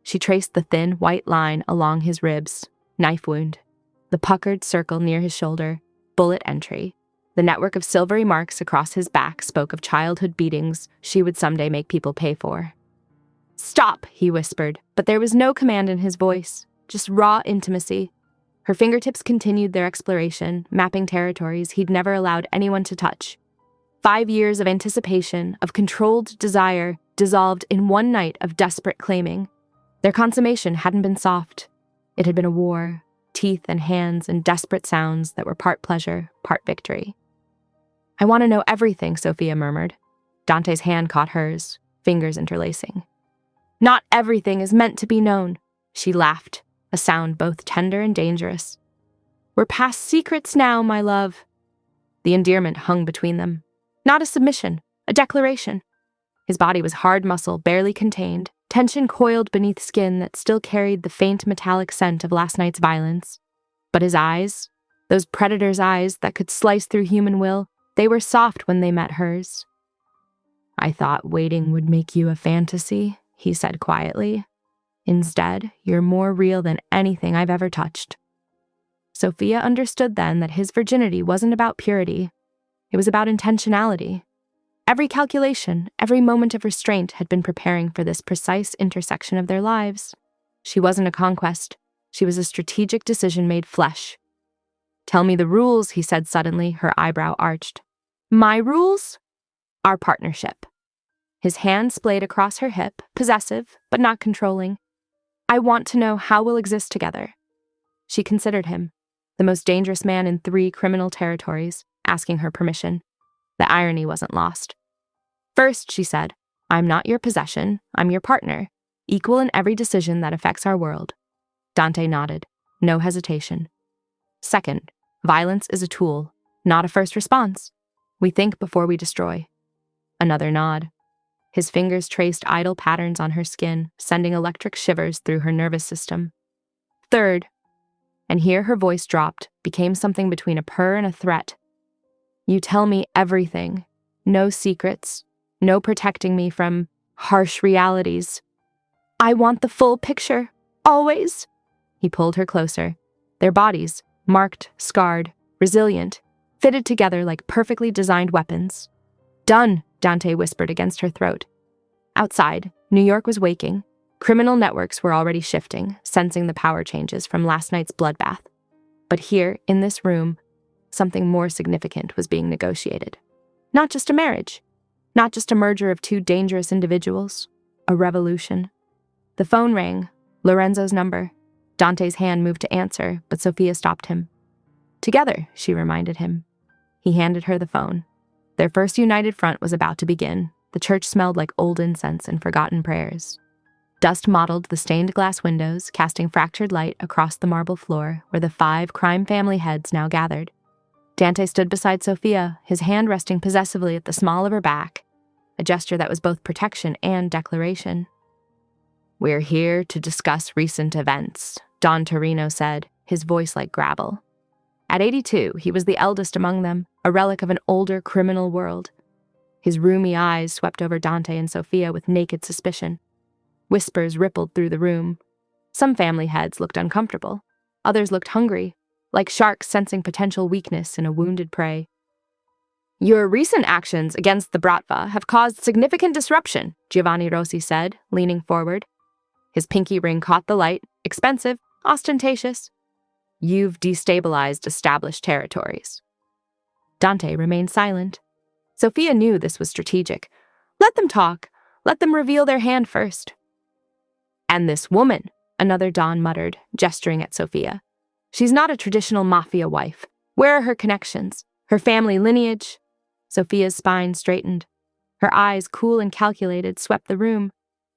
She traced the thin, white line along his ribs, knife wound. The puckered circle near his shoulder, bullet entry. The network of silvery marks across his back spoke of childhood beatings she would someday make people pay for. "Stop," he whispered, but there was no command in his voice, just raw intimacy. Her fingertips continued their exploration, mapping territories he'd never allowed anyone to touch. 5 years of anticipation, of controlled desire, dissolved in one night of desperate claiming. Their consummation hadn't been soft. It had been a war, teeth and hands and desperate sounds that were part pleasure, part victory. "I want to know everything," Sophia murmured. Dante's hand caught hers, fingers interlacing. "Not everything is meant to be known," she laughed, a sound both tender and dangerous. "We're past secrets now, my love." The endearment hung between them. Not a submission, a declaration. His body was hard muscle, barely contained, tension coiled beneath skin that still carried the faint metallic scent of last night's violence. But his eyes, those predator's eyes that could slice through human will, they were soft when they met hers. "I thought waiting would make you a fantasy," he said quietly. "Instead, you're more real than anything I've ever touched." Sophia understood then that his virginity wasn't about purity. It was about intentionality. Every calculation, every moment of restraint had been preparing for this precise intersection of their lives. She wasn't a conquest. She was a strategic decision made flesh. "Tell me the rules," he said suddenly, her eyebrow arched. "My rules?" "Our partnership." His hand splayed across her hip, possessive, but not controlling. "I want to know how we'll exist together." She considered him, the most dangerous man in 3 criminal territories, asking her permission. The irony wasn't lost. "First," she said, "I'm not your possession, I'm your partner, equal in every decision that affects our world." Dante nodded, no hesitation. "Second, violence is a tool, not a first response. We think before we destroy." Another nod. His fingers traced idle patterns on her skin, sending electric shivers through her nervous system. "Third," and here her voice dropped, became something between a purr and a threat. "You tell me everything. No secrets. No protecting me from harsh realities. I want the full picture. Always." He pulled her closer. Their bodies, marked, scarred, resilient, fitted together like perfectly designed weapons. "Done," Dante whispered against her throat. Outside, New York was waking. Criminal networks were already shifting, sensing the power changes from last night's bloodbath. But here, in this room, something more significant was being negotiated. Not just a marriage. Not just a merger of 2 dangerous individuals. A revolution. The phone rang. Lorenzo's number. Dante's hand moved to answer, but Sophia stopped him. "Together," she reminded him. He handed her the phone. Their first united front was about to begin. The church smelled like old incense and forgotten prayers. Dust mottled the stained glass windows, casting fractured light across the marble floor where the 5 crime family heads now gathered. Dante stood beside Sophia, his hand resting possessively at the small of her back, a gesture that was both protection and declaration. "We're here to discuss recent events," Don Torino said, his voice like gravel. At 82, he was the eldest among them, a relic of an older criminal world. His roomy eyes swept over Dante and Sophia with naked suspicion. Whispers rippled through the room. Some family heads looked uncomfortable. Others looked hungry, like sharks sensing potential weakness in a wounded prey. "Your recent actions against the Bratva have caused significant disruption," Giovanni Rossi said, leaning forward. His pinky ring caught the light, expensive, ostentatious. "You've destabilized established territories." Dante remained silent. Sophia knew this was strategic. Let them talk. Let them reveal their hand first. "And this woman," another Don muttered, gesturing at Sophia. "She's not a traditional Mafia wife. Where are her connections? Her family lineage?" Sophia's spine straightened. Her eyes, cool and calculated, swept the room.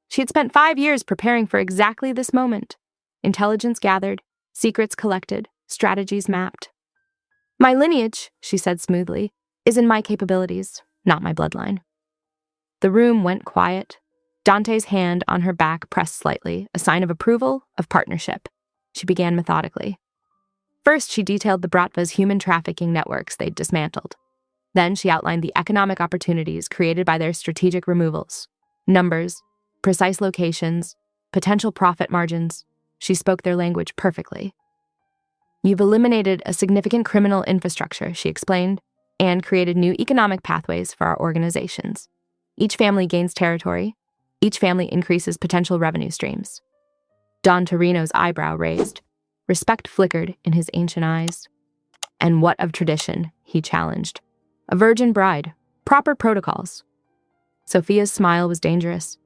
She had spent 5 years preparing for exactly this moment. Intelligence gathered, secrets collected, strategies mapped. "My lineage," she said smoothly, "is in my capabilities, not my bloodline." The room went quiet. Dante's hand on her back pressed slightly, a sign of approval, of partnership. She began methodically. First, she detailed the Bratva's human trafficking networks they'd dismantled. Then she outlined the economic opportunities created by their strategic removals. Numbers, precise locations, potential profit margins. She spoke their language perfectly. "You've eliminated a significant criminal infrastructure," she explained, "and created new economic pathways for our organizations. Each family gains territory. Each family increases potential revenue streams." Don Torino's eyebrow raised. Respect flickered in his ancient eyes. "And what of tradition?" he challenged. "A virgin bride. Proper protocols." Sophia's smile was dangerous.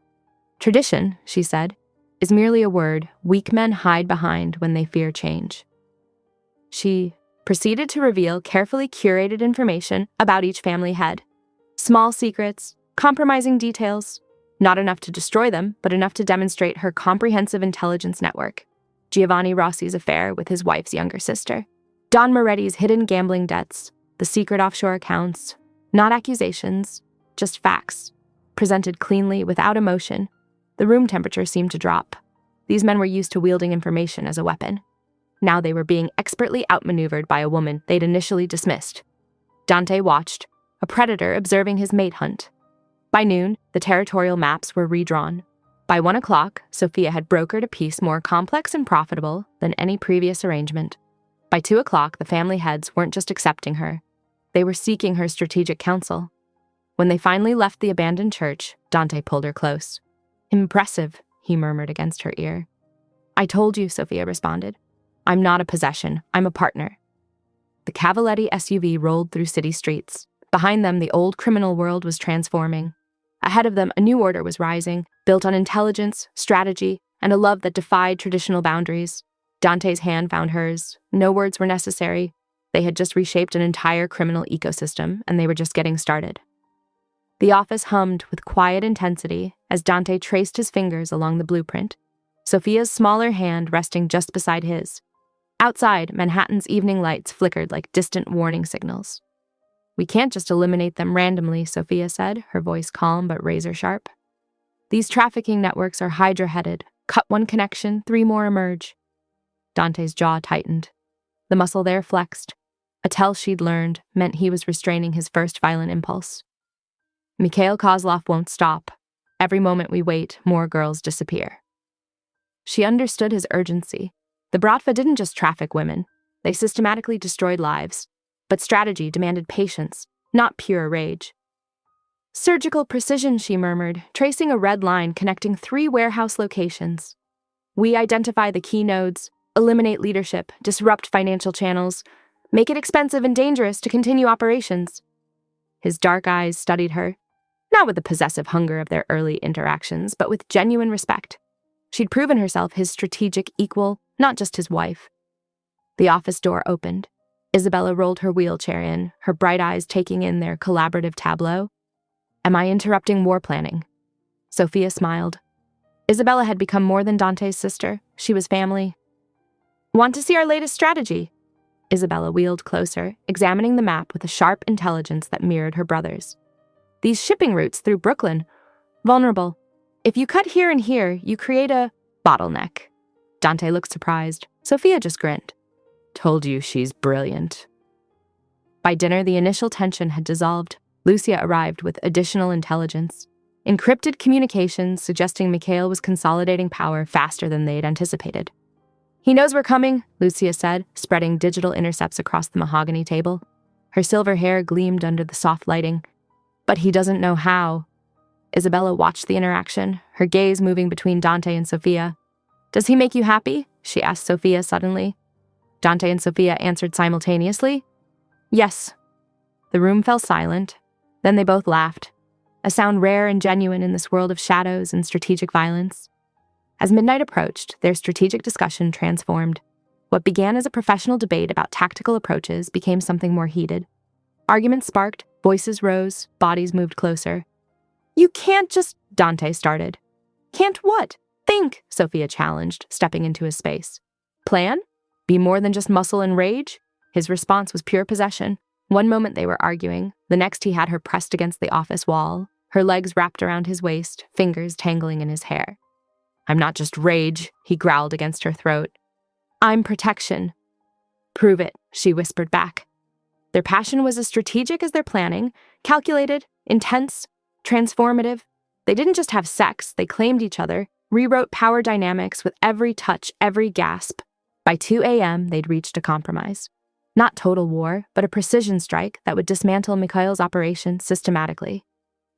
"Tradition," she said, "is merely a word weak men hide behind when they fear change." She proceeded to reveal carefully curated information about each family head. Small secrets, compromising details, not enough to destroy them, but enough to demonstrate her comprehensive intelligence network. Giovanni Rossi's affair with his wife's younger sister. Don Moretti's hidden gambling debts, the secret offshore accounts. Not accusations, just facts. Presented cleanly, without emotion. The room temperature seemed to drop. These men were used to wielding information as a weapon. Now they were being expertly outmaneuvered by a woman they'd initially dismissed. Dante watched, a predator observing his mate hunt. By noon, the territorial maps were redrawn. By 1 o'clock, Sophia had brokered a peace more complex and profitable than any previous arrangement. By 2 o'clock, the family heads weren't just accepting her. They were seeking her strategic counsel. When they finally left the abandoned church, Dante pulled her close. "Impressive," he murmured against her ear. "I told you," Sophia responded. "I'm not a possession. I'm a partner." The Cavaletti SUV rolled through city streets. Behind them, the old criminal world was transforming. Ahead of them, a new order was rising, built on intelligence, strategy, and a love that defied traditional boundaries. Dante's hand found hers. No words were necessary. They had just reshaped an entire criminal ecosystem, and they were just getting started. The office hummed with quiet intensity as Dante traced his fingers along the blueprint, Sophia's smaller hand resting just beside his. Outside, Manhattan's evening lights flickered like distant warning signals. "We can't just eliminate them randomly," Sophia said, her voice calm but razor-sharp. "These trafficking networks are hydra-headed. Cut one connection, 3 more emerge." Dante's jaw tightened. The muscle there flexed. A tell she'd learned meant he was restraining his first violent impulse. "Mikhail Kozlov won't stop. Every moment we wait, more girls disappear." She understood his urgency. The Bratva didn't just traffic women. They systematically destroyed lives. But strategy demanded patience, not pure rage. "Surgical precision," she murmured, tracing a red line connecting 3 warehouse locations. "We identify the key nodes, eliminate leadership, disrupt financial channels, make it expensive and dangerous to continue operations." His dark eyes studied her, not with the possessive hunger of their early interactions, but with genuine respect. She'd proven herself his strategic equal, not just his wife. The office door opened. Isabella rolled her wheelchair in, her bright eyes taking in their collaborative tableau. "Am I interrupting war planning?" Sophia smiled. Isabella had become more than Dante's sister. She was family. "Want to see our latest strategy?" Isabella wheeled closer, examining the map with a sharp intelligence that mirrored her brother's. "These shipping routes through Brooklyn. Vulnerable. If you cut here and here, you create a bottleneck." Dante looked surprised. Sophia just grinned. "Told you she's brilliant." By dinner, the initial tension had dissolved. Lucia arrived with additional intelligence. Encrypted communications suggesting Mikhail was consolidating power faster than they had anticipated. "He knows we're coming," Lucia said, spreading digital intercepts across the mahogany table. Her silver hair gleamed under the soft lighting. "But he doesn't know how." Isabella watched the interaction, her gaze moving between Dante and Sophia. "Does he make you happy?" she asked Sophia suddenly. Dante and Sophia answered simultaneously. "Yes." The room fell silent. Then they both laughed, a sound rare and genuine in this world of shadows and strategic violence. As midnight approached, their strategic discussion transformed. What began as a professional debate about tactical approaches became something more heated. Arguments sparked, voices rose, bodies moved closer. "You can't just," Dante started. "Can't what?" "Think," Sophia challenged, stepping into his space. "Plan? Be more than just muscle and rage?" His response was pure possession. One moment they were arguing, the next he had her pressed against the office wall, her legs wrapped around his waist, fingers tangling in his hair. "I'm not just rage," he growled against her throat. "I'm protection." "Prove it," she whispered back. Their passion was as strategic as their planning, calculated, intense, transformative. They didn't just have sex, they claimed each other, rewrote power dynamics with every touch, every gasp. By 2 a.m., they'd reached a compromise. Not total war, but a precision strike that would dismantle Mikhail's operation systematically.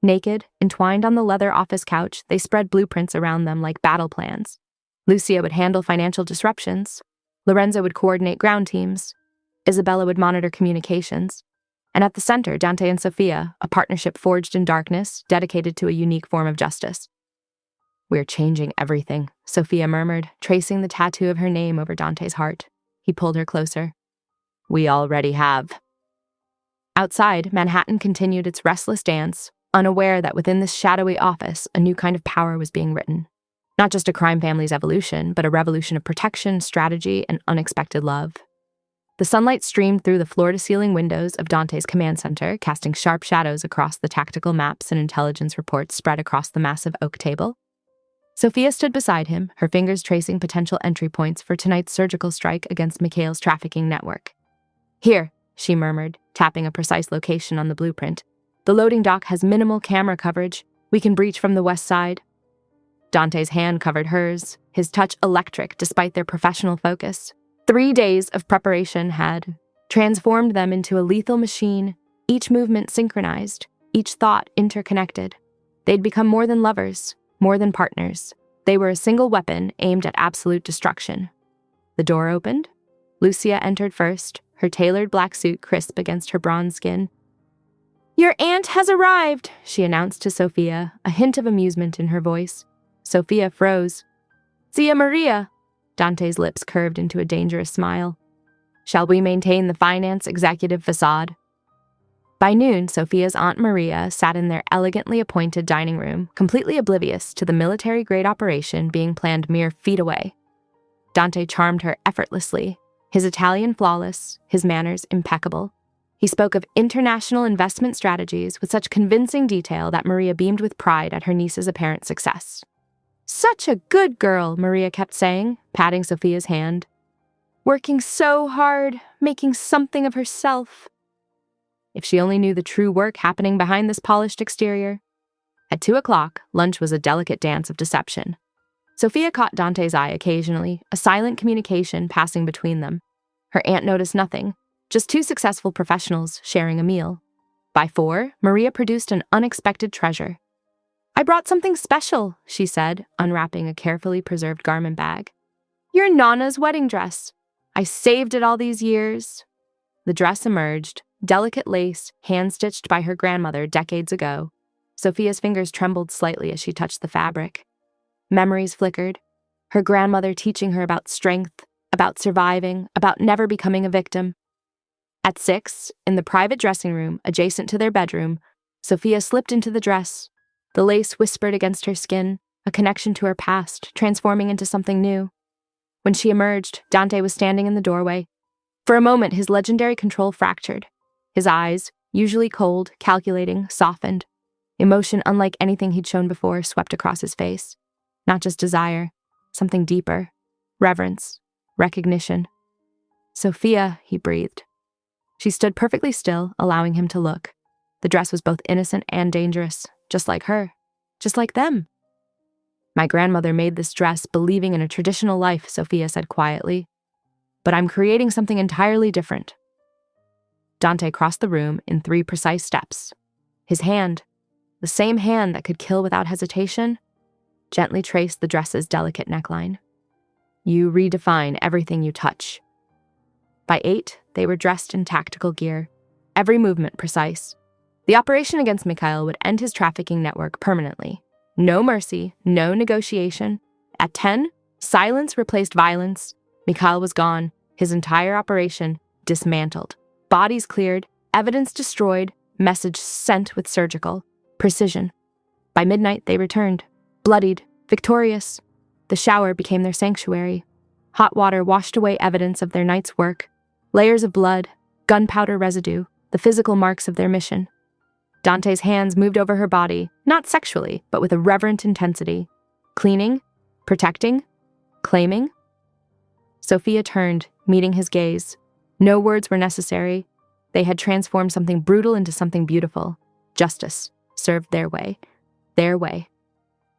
Naked, entwined on the leather office couch, they spread blueprints around them like battle plans. Lucia would handle financial disruptions. Lorenzo would coordinate ground teams. Isabella would monitor communications. And at the center, Dante and Sophia, a partnership forged in darkness, dedicated to a unique form of justice. "We're changing everything," Sophia murmured, tracing the tattoo of her name over Dante's heart. He pulled her closer. "We already have." Outside, Manhattan continued its restless dance, unaware that within this shadowy office, a new kind of power was being written. Not just a crime family's evolution, but a revolution of protection, strategy, and unexpected love. The sunlight streamed through the floor-to-ceiling windows of Dante's command center, casting sharp shadows across the tactical maps and intelligence reports spread across the massive oak table. Sophia stood beside him, her fingers tracing potential entry points for tonight's surgical strike against Mikhail's trafficking network. "Here," she murmured, tapping a precise location on the blueprint. "The loading dock has minimal camera coverage. We can breach from the west side." Dante's hand covered hers, his touch electric despite their professional focus. 3 days of preparation had transformed them into a lethal machine, each movement synchronized, each thought interconnected. They'd become more than lovers, more than partners. They were a single weapon aimed at absolute destruction. The door opened. Lucia entered first, her tailored black suit crisp against her bronze skin. "Your aunt has arrived," she announced to Sophia, a hint of amusement in her voice. Sophia froze. "Zia Maria." Dante's lips curved into a dangerous smile. "Shall we maintain the finance executive facade?" By noon, Sophia's Aunt Maria sat in their elegantly appointed dining room, completely oblivious to the military-grade operation being planned mere feet away. Dante charmed her effortlessly, his Italian flawless, his manners impeccable. He spoke of international investment strategies with such convincing detail that Maria beamed with pride at her niece's apparent success. "Such a good girl," Maria kept saying, patting Sophia's hand. "Working so hard, making something of herself." If she only knew the true work happening behind this polished exterior. At 2:00, lunch was a delicate dance of deception. Sophia caught Dante's eye occasionally, a silent communication passing between them. Her aunt noticed nothing, just two successful professionals sharing a meal. By 4, Maria produced an unexpected treasure. "I brought something special," she said, unwrapping a carefully preserved garment bag. "Your Nana's wedding dress. I saved it all these years." The dress emerged, delicate lace, hand-stitched by her grandmother decades ago. Sophia's fingers trembled slightly as she touched the fabric. Memories flickered, her grandmother teaching her about strength, about surviving, about never becoming a victim. At 6, in the private dressing room adjacent to their bedroom, Sophia slipped into the dress. The lace whispered against her skin, a connection to her past, transforming into something new. When she emerged, Dante was standing in the doorway. For a moment, his legendary control fractured. His eyes, usually cold, calculating, softened. Emotion unlike anything he'd shown before swept across his face. Not just desire, something deeper. Reverence, recognition. "Sophia," he breathed. She stood perfectly still, allowing him to look. The dress was both innocent and dangerous, just like her, just like them. "My grandmother made this dress believing in a traditional life," Sophia said quietly. "But I'm creating something entirely different." Dante crossed the room in 3 precise steps. His hand, the same hand that could kill without hesitation, gently traced the dress's delicate neckline. "You redefine everything you touch." By 8, they were dressed in tactical gear, every movement precise. The operation against Mikhail would end his trafficking network permanently. No mercy, no negotiation. At 10, silence replaced violence. Mikhail was gone, his entire operation dismantled. Bodies cleared, evidence destroyed, message sent with surgical precision. By midnight, they returned, bloodied, victorious. The shower became their sanctuary. Hot water washed away evidence of their night's work. Layers of blood, gunpowder residue, the physical marks of their mission. Dante's hands moved over her body, not sexually, but with a reverent intensity. Cleaning, protecting, claiming. Sophia turned, meeting his gaze. No words were necessary. They had transformed something brutal into something beautiful. Justice, served their way. Their way.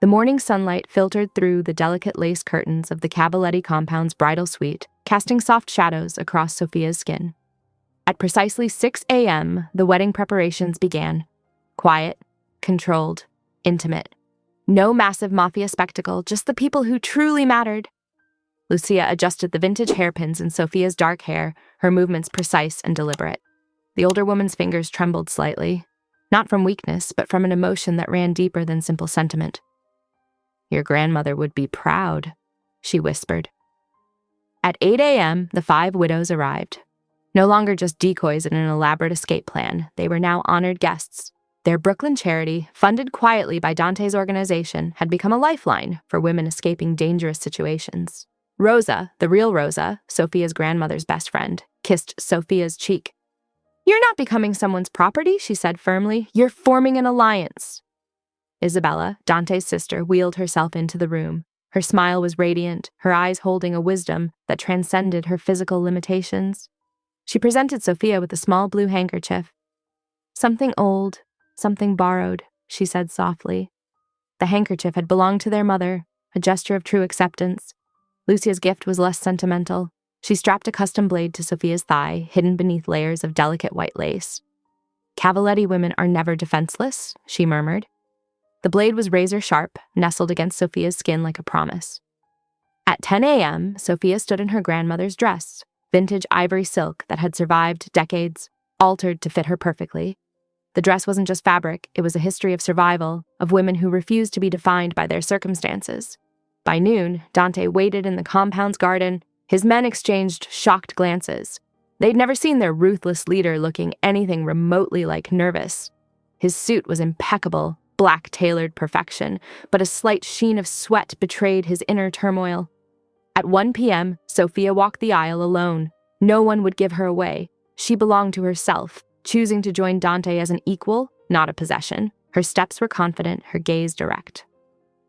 The morning sunlight filtered through the delicate lace curtains of the Cavalletti compound's bridal suite, casting soft shadows across Sophia's skin. At precisely 6 a.m., the wedding preparations began. Quiet, controlled, intimate. No massive Mafia spectacle, just the people who truly mattered. Lucia adjusted the vintage hairpins in Sophia's dark hair, her movements precise and deliberate. The older woman's fingers trembled slightly, not from weakness, but from an emotion that ran deeper than simple sentiment. "Your grandmother would be proud," she whispered. At 8 a.m., the 5 widows arrived. No longer just decoys in an elaborate escape plan, they were now honored guests. Their Brooklyn charity, funded quietly by Dante's organization, had become a lifeline for women escaping dangerous situations. Rosa, the real Rosa, Sophia's grandmother's best friend, kissed Sophia's cheek. "You're not becoming someone's property," she said firmly. "You're forming an alliance." Isabella, Dante's sister, wheeled herself into the room. Her smile was radiant, her eyes holding a wisdom that transcended her physical limitations. She presented Sophia with a small blue handkerchief. "Something old, something borrowed," she said softly. The handkerchief had belonged to their mother, a gesture of true acceptance. Lucia's gift was less sentimental. She strapped a custom blade to Sophia's thigh, hidden beneath layers of delicate white lace. Cavaletti women are never defenseless, she murmured. The blade was razor sharp, nestled against Sophia's skin like a promise. At 10 a.m., Sophia stood in her grandmother's dress, vintage ivory silk that had survived decades, altered to fit her perfectly. The dress wasn't just fabric, it was a history of survival, of women who refused to be defined by their circumstances. By noon, Dante waited in the compound's garden. His men exchanged shocked glances. They'd never seen their ruthless leader looking anything remotely like nervous. His suit was impeccable, black-tailored perfection, but a slight sheen of sweat betrayed his inner turmoil. At 1 p.m., Sophia walked the aisle alone. No one would give her away. She belonged to herself, choosing to join Dante as an equal, not a possession. Her steps were confident, her gaze direct.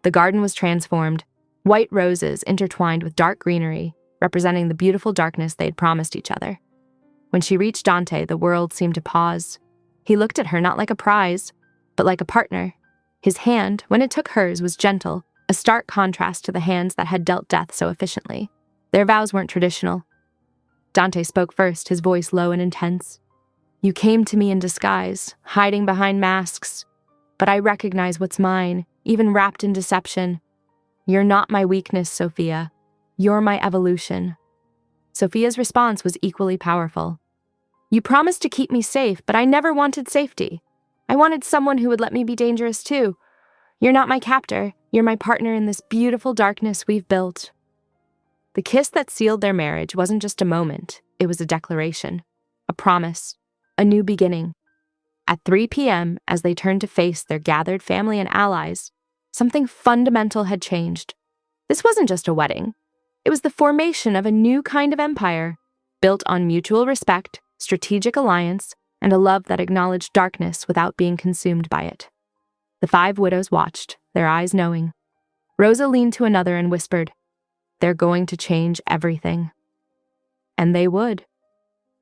The garden was transformed. White roses intertwined with dark greenery, representing the beautiful darkness they'd promised each other. When she reached Dante, the world seemed to pause. He looked at her not like a prize, but like a partner. His hand, when it took hers, was gentle, a stark contrast to the hands that had dealt death so efficiently. Their vows weren't traditional. Dante spoke first, his voice low and intense. You came to me in disguise, hiding behind masks. But I recognize what's mine, even wrapped in deception. You're not my weakness, Sophia. You're my evolution. Sophia's response was equally powerful. You promised to keep me safe, but I never wanted safety. I wanted someone who would let me be dangerous too. You're not my captor. You're my partner in this beautiful darkness we've built. The kiss that sealed their marriage wasn't just a moment. It was a declaration, a promise, a new beginning. At 3 p.m., as they turned to face their gathered family and allies, something fundamental had changed. This wasn't just a wedding. It was the formation of a new kind of empire, built on mutual respect, strategic alliance, and a love that acknowledged darkness without being consumed by it. The 5 widows watched, their eyes knowing. Rosa leaned to another and whispered, They're going to change everything. And they would.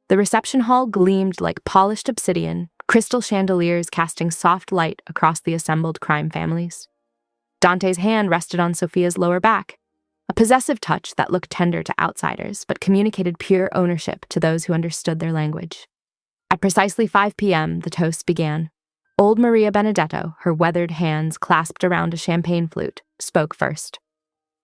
The reception hall gleamed like polished obsidian, crystal chandeliers casting soft light across the assembled crime families. Dante's hand rested on Sophia's lower back, a possessive touch that looked tender to outsiders but communicated pure ownership to those who understood their language. At precisely 5 p.m., the toasts began. Old Maria Benedetto, her weathered hands clasped around a champagne flute, spoke first.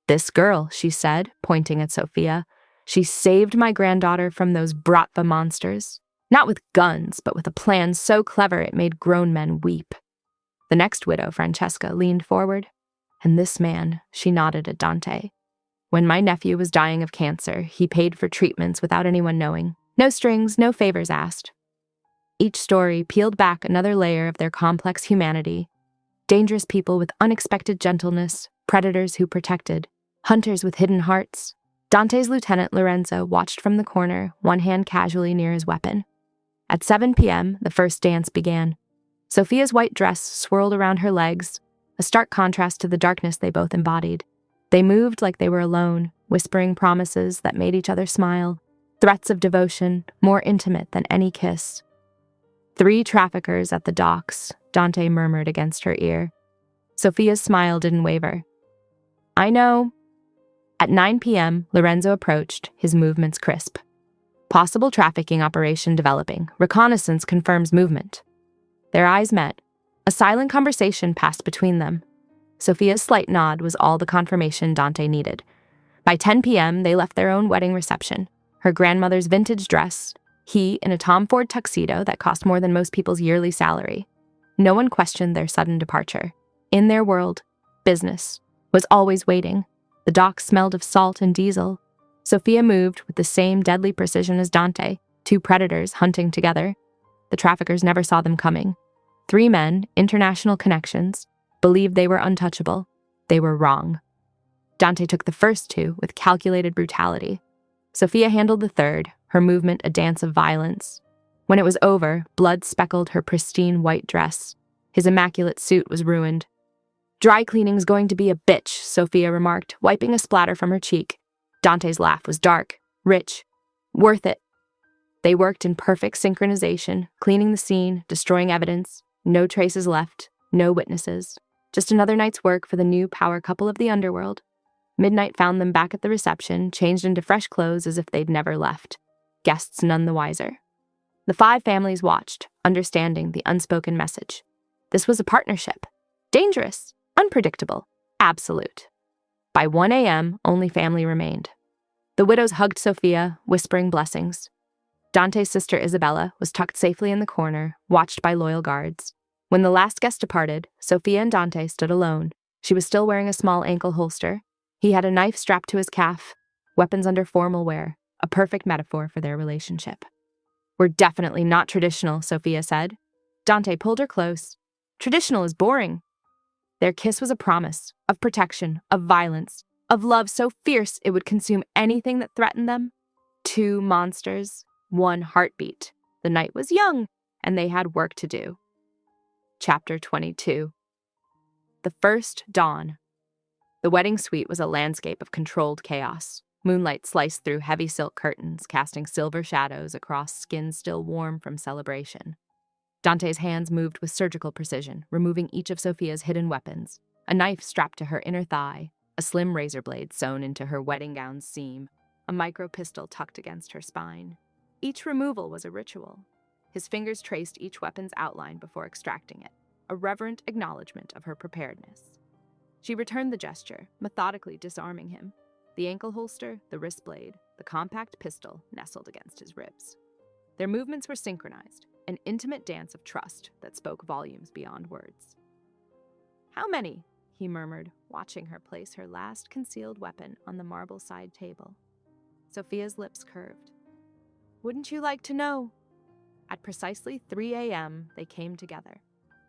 This girl, she said, pointing at Sophia, she saved my granddaughter from those Bratva monsters. Not with guns, but with a plan so clever it made grown men weep. The next widow, Francesca, leaned forward. And this man, she nodded at Dante. When my nephew was dying of cancer, he paid for treatments without anyone knowing. No strings, no favors asked. Each story peeled back another layer of their complex humanity. Dangerous people with unexpected gentleness, predators who protected, hunters with hidden hearts. Dante's lieutenant, Lorenzo, watched from the corner, one hand casually near his weapon. At 7 p.m., the first dance began. Sophia's white dress swirled around her legs, a stark contrast to the darkness they both embodied. They moved like they were alone, whispering promises that made each other smile, threats of devotion, more intimate than any kiss. 3 traffickers at the docks, Dante murmured against her ear. Sophia's smile didn't waver. I know. At 9 p.m., Lorenzo approached, his movements crisp. Possible trafficking operation developing. Reconnaissance confirms movement. Their eyes met. A silent conversation passed between them. Sophia's slight nod was all the confirmation Dante needed. By 10 p.m., they left their own wedding reception. Her grandmother's vintage dress, he in a Tom Ford tuxedo that cost more than most people's yearly salary. No one questioned their sudden departure. In their world, business was always waiting. The docks smelled of salt and diesel. Sophia moved with the same deadly precision as Dante, 2 predators hunting together. The traffickers never saw them coming. 3 men, international connections, believed they were untouchable. They were wrong. Dante took the first 2 with calculated brutality. Sophia handled the third, her movement a dance of violence. When it was over, blood speckled her pristine white dress. His immaculate suit was ruined. Dry cleaning's going to be a bitch, Sophia remarked, wiping a splatter from her cheek. Dante's laugh was dark, rich, worth it. They worked in perfect synchronization, cleaning the scene, destroying evidence. No traces left, no witnesses. Just another night's work for the new power couple of the underworld. Midnight found them back at the reception, changed into fresh clothes as if they'd never left. Guests none the wiser. The 5 families watched, understanding the unspoken message. This was a partnership. Dangerous, unpredictable, absolute. By 1 a.m., only family remained. The widows hugged Sophia, whispering blessings. Dante's sister Isabella was tucked safely in the corner, watched by loyal guards. When the last guest departed, Sophia and Dante stood alone. She was still wearing a small ankle holster. He had a knife strapped to his calf, weapons under formal wear, a perfect metaphor for their relationship. "We're definitely not traditional," Sophia said. Dante pulled her close. "Traditional is boring." Their kiss was a promise of protection, of violence, of love so fierce it would consume anything that threatened them. 2 monsters, 1 heartbeat. The night was young, and they had work to do. Chapter 22. The first dawn. The wedding suite was a landscape of controlled chaos. Moonlight sliced through heavy silk curtains, casting silver shadows across skin still warm from celebration. Dante's hands moved with surgical precision, removing each of Sophia's hidden weapons. A knife strapped to her inner thigh, a slim razor blade sewn into her wedding gown's seam, a micro pistol tucked against her spine. Each removal was a ritual. His fingers traced each weapon's outline before extracting it, a reverent acknowledgement of her preparedness. She returned the gesture, methodically disarming him. The ankle holster, the wrist blade, the compact pistol nestled against his ribs. Their movements were synchronized, an intimate dance of trust that spoke volumes beyond words. "How many?" he murmured, watching her place her last concealed weapon on the marble side table. Sophia's lips curved. "Wouldn't you like to know?" At precisely 3 a.m., they came together.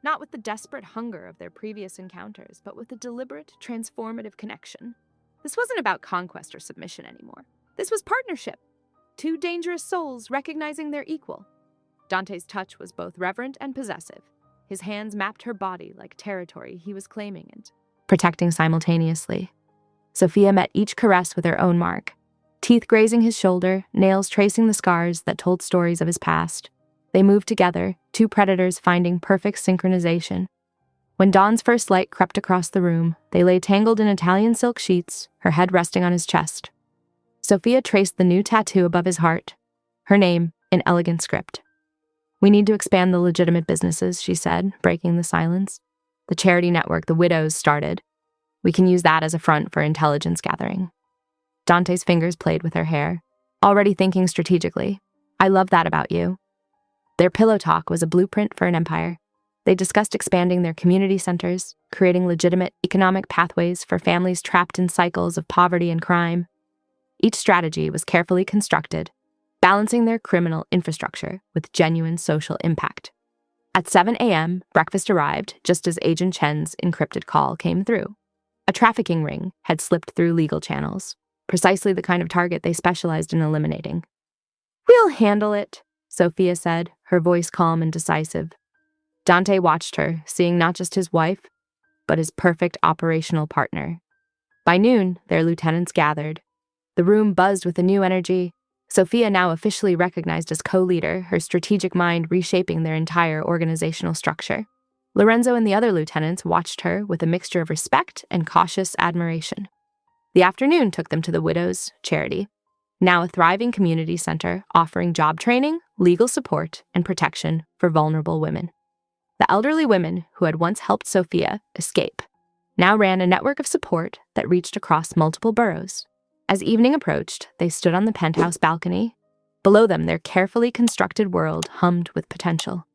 Not with the desperate hunger of their previous encounters, but with a deliberate, transformative connection. This wasn't about conquest or submission anymore. This was partnership. 2 dangerous souls recognizing their equal. Dante's touch was both reverent and possessive. His hands mapped her body like territory he was claiming and protecting simultaneously. Sophia met each caress with her own mark, teeth grazing his shoulder, nails tracing the scars that told stories of his past. They moved together, 2 predators finding perfect synchronization. When dawn's first light crept across the room, they lay tangled in Italian silk sheets, her head resting on his chest. Sophia traced the new tattoo above his heart, her name in elegant script. "We need to expand the legitimate businesses," she said, breaking the silence. "The charity network the widows started. We can use that as a front for intelligence gathering." Dante's fingers played with her hair, already thinking strategically. "I love that about you." Their pillow talk was a blueprint for an empire. They discussed expanding their community centers, creating legitimate economic pathways for families trapped in cycles of poverty and crime. Each strategy was carefully constructed, balancing their criminal infrastructure with genuine social impact. At 7 a.m., breakfast arrived just as Agent Chen's encrypted call came through. A trafficking ring had slipped through legal channels, precisely the kind of target they specialized in eliminating. "We'll handle it," Sophia said, her voice calm and decisive. Dante watched her, seeing not just his wife, but his perfect operational partner. By noon, their lieutenants gathered. The room buzzed with a new energy. Sophia now officially recognized as co-leader, her strategic mind reshaping their entire organizational structure. Lorenzo and the other lieutenants watched her with a mixture of respect and cautious admiration. The afternoon took them to the Widows' Charity, now a thriving community center offering job training, legal support, and protection for vulnerable women. The elderly women who had once helped Sophia escape now ran a network of support that reached across multiple boroughs. As evening approached, they stood on the penthouse balcony. Below them, their carefully constructed world hummed with potential.